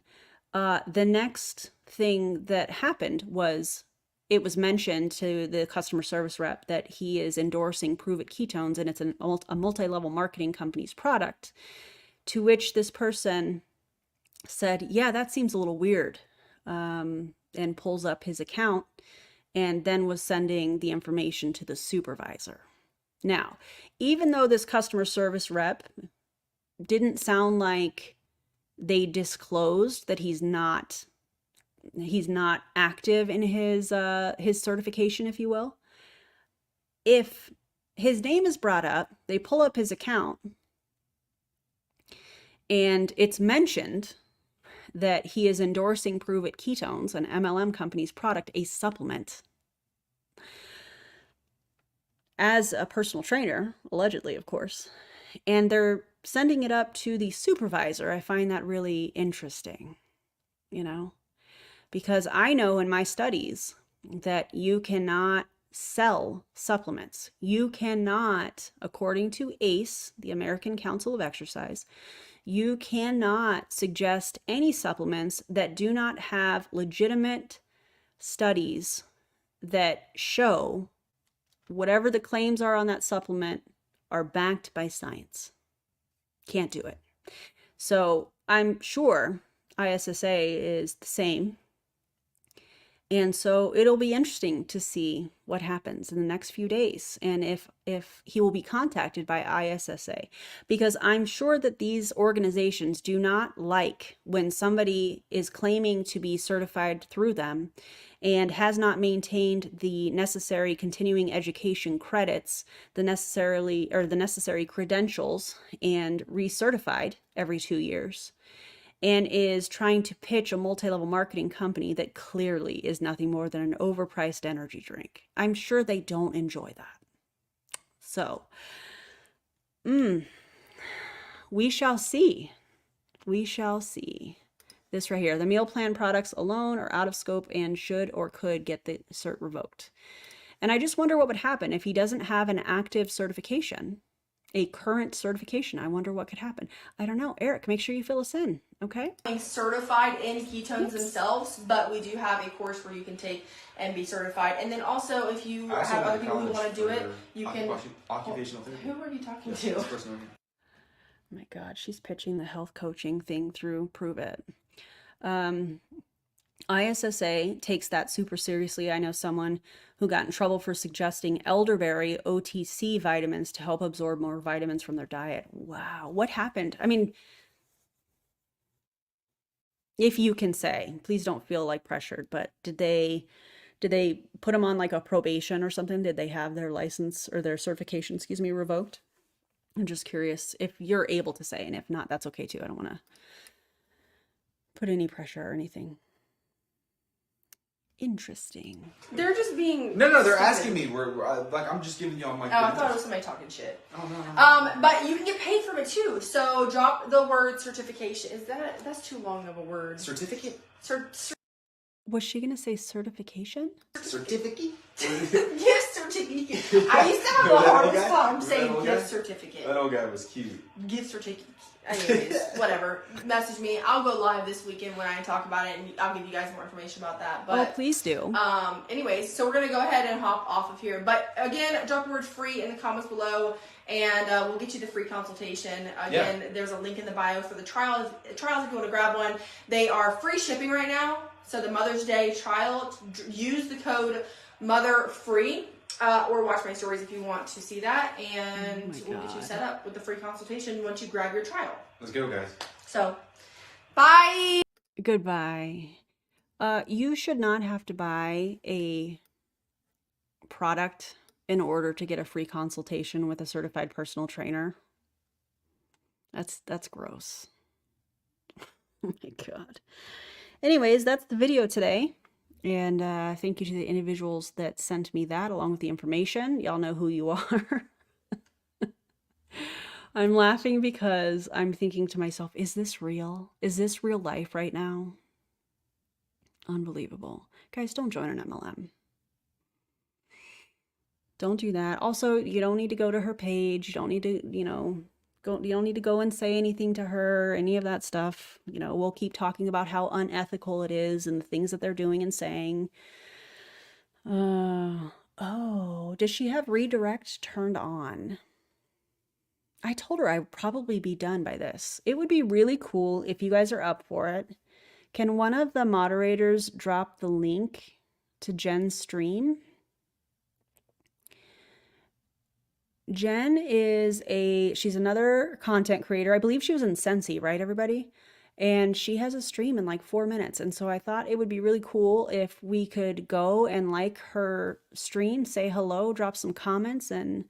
The next thing that happened was it was mentioned to the customer service rep that he is endorsing Prove It Ketones, and it's a multi-level marketing company's product, to which this person said, yeah, that seems a little weird, and pulls up his account and then was sending the information to the supervisor. Now, even though this customer service rep didn't sound like they disclosed that he's not active in his certification, if you will, if his name is brought up, they pull up his account, and it's mentioned that he is endorsing Prove It Ketones, an MLM company's product, a supplement, as a personal trainer, allegedly, of course, and they're sending it up to the supervisor. I find that really interesting, because I know in my studies that you cannot sell supplements. You cannot, according to ACE, the American Council of Exercise, you cannot suggest any supplements that do not have legitimate studies that show whatever the claims are on that supplement are backed by science. Can't do it. So I'm sure ISSA is the same. And so it'll be interesting to see what happens in the next few days, and if he will be contacted by ISSA, because I'm sure that these organizations do not like when somebody is claiming to be certified through them and has not maintained the necessary continuing education credits, the necessary credentials, and recertified every 2 years, and is trying to pitch a multi-level marketing company that clearly is nothing more than an overpriced energy drink. I'm sure they don't enjoy that. So, we shall see. We shall see. This right here, the meal plan products alone are out of scope and should or could get the cert revoked. And I just wonder what would happen if he doesn't have an active certification, a current certification. I wonder what could happen. I don't know. Eric, make sure you fill us in, okay? Being certified in ketones themselves, but we do have a course where you can take and be certified. And then also, if you have other people who want to do it, you can. Occupational therapy. Who are you talking to? This person. Oh my God, she's pitching the health coaching thing through Prove It. ISSA takes that super seriously. I know someone who got in trouble for suggesting elderberry OTC vitamins to help absorb more vitamins from their diet. Wow, what happened? I mean, if you can say, please don't feel like pressured, but did they put them on like a probation or something? Did they have their license or their certification, revoked? I'm just curious if you're able to say, and if not, that's okay too. I don't want to put any pressure or anything. Interesting. They're just being No, they're stupid. asking me. Like I'm just giving y'all my. Oh, I thought it was somebody talking shit. Oh no. But you can get paid from it too. So drop the word certification. That's too long of a word? Certificate. Was she gonna say certification? Certificate. Gift certificate. I used to have the hardest time saying gift certificate. That old guy was cute. Gift certificate. Anyways, whatever. Message me. I'll go live this weekend when I talk about it, and I'll give you guys more information about that. But please do. anyways, so we're gonna go ahead and hop off of here. But again, drop the word free in the comments below, and we'll get you the free consultation. Again, there's a link in the bio for the trials. If you want to grab one, they are free shipping right now. So the Mother's Day trial, use the code MOTHERFREE. Or watch my stories if you want to see that, and we'll get you set up with the free consultation once you grab your trial. Let's go, guys. So, bye. Goodbye. You should not have to buy a product in order to get a free consultation with a certified personal trainer. That's gross. Oh my God. Anyways, that's the video today. And thank you to the individuals that sent me that along with the information. Y'all know who you are. I'm laughing because I'm thinking to myself, is this real? Is this real life right now? Unbelievable. Guys, don't join an MLM. Don't do that. Also, you don't need to go to her page. You don't need to, you don't need to go and say anything to her, any of that stuff. We'll keep talking about how unethical it is and the things that they're doing and saying. Oh, does she have redirect turned on? I told her I would probably be done by this. It would be really cool if you guys are up for it. Can one of the moderators drop the link to Jen's stream? Jen is she's another content creator. I believe she was in Sensi, right, everybody? And she has a stream in like 4 minutes. And so I thought it would be really cool if we could go and like her stream, say hello, drop some comments, and,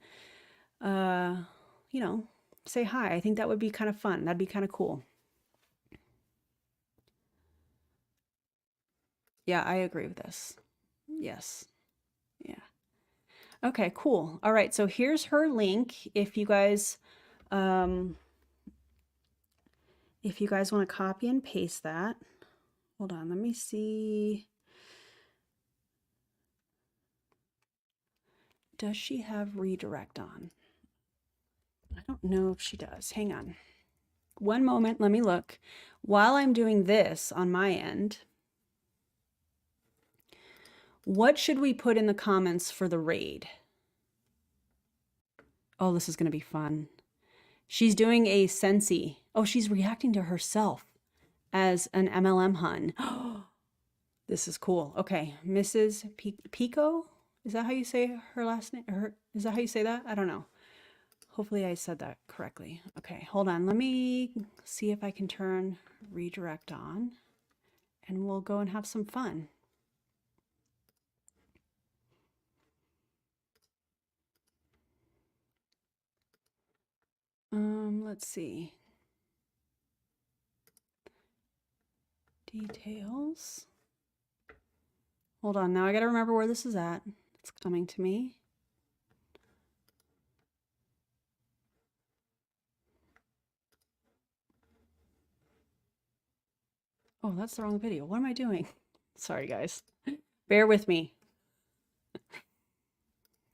say hi. I think that would be kind of fun. That'd be kind of cool. Yeah, I agree with this. Yes. Yeah. Okay, cool. All right, so here's her link. If you guys want to copy and paste that. Hold on, let me see. Does she have redirect on? I don't know if she does. Hang on. One moment, let me look. While I'm doing this on my end, what should we put in the comments for the raid? Oh, this is going to be fun. She's doing a Sensi. Oh, she's reacting to herself as an MLM hun. This is cool. Okay, Mrs. Pico? Is that how you say her last name? Is that how you say that? I don't know. Hopefully I said that correctly. Okay, hold on. Let me see if I can turn redirect on, and we'll go and have some fun. Let's see. Details. Hold on, now I gotta remember where this is at. It's coming to me. Oh, that's the wrong video. What am I doing? Sorry, guys. Bear with me.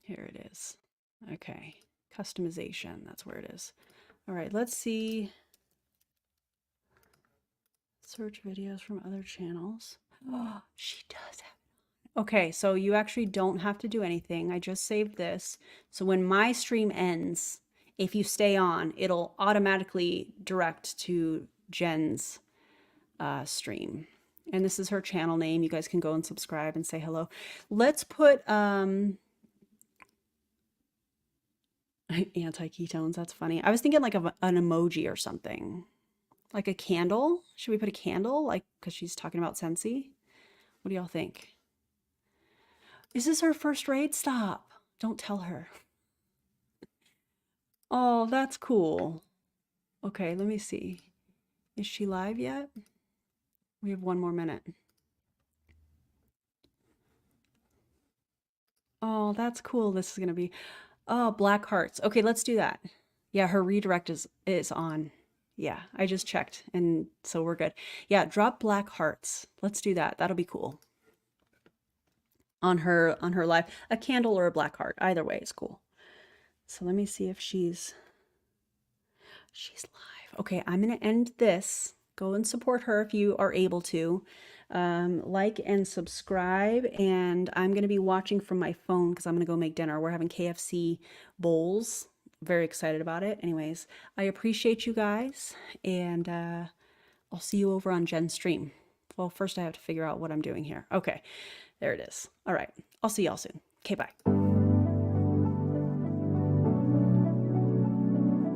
Here it is. Okay. Customization. That's where it is. All right, let's see. Search videos from other channels. Oh, she does have it. Okay, so you actually don't have to do anything. I just saved this. So when my stream ends, if you stay on, it'll automatically direct to Jen's stream. And this is her channel name. You guys can go and subscribe and say hello. Let's put anti-ketones. That's funny. I was thinking like of an emoji or something. Like a candle. Should we put a candle? Like, because she's talking about Sensi. What do y'all think? Is this her first raid? Stop. Don't tell her. Oh, that's cool. Okay, let me see. Is she live yet? We have 1 more minute. Oh, that's cool. This is gonna be, oh, black hearts. Okay, let's do that. Yeah, her redirect is on. Yeah, I just checked, and so we're good. Yeah, drop black hearts. Let's do that. That'll be cool. On her live, a candle or a black heart. Either way is cool. So let me see if she's live. Okay, I'm gonna end this. Go and support her if you are able to. Like and subscribe, and I'm gonna be watching from my phone because I'm gonna go make dinner. We're having KFC bowls. Very excited about it. Anyways, I appreciate you guys, and I'll see you over on Jen's stream. Well, first I have to figure out what I'm doing here. Okay, there it is. All right, I'll see y'all soon. Okay, bye.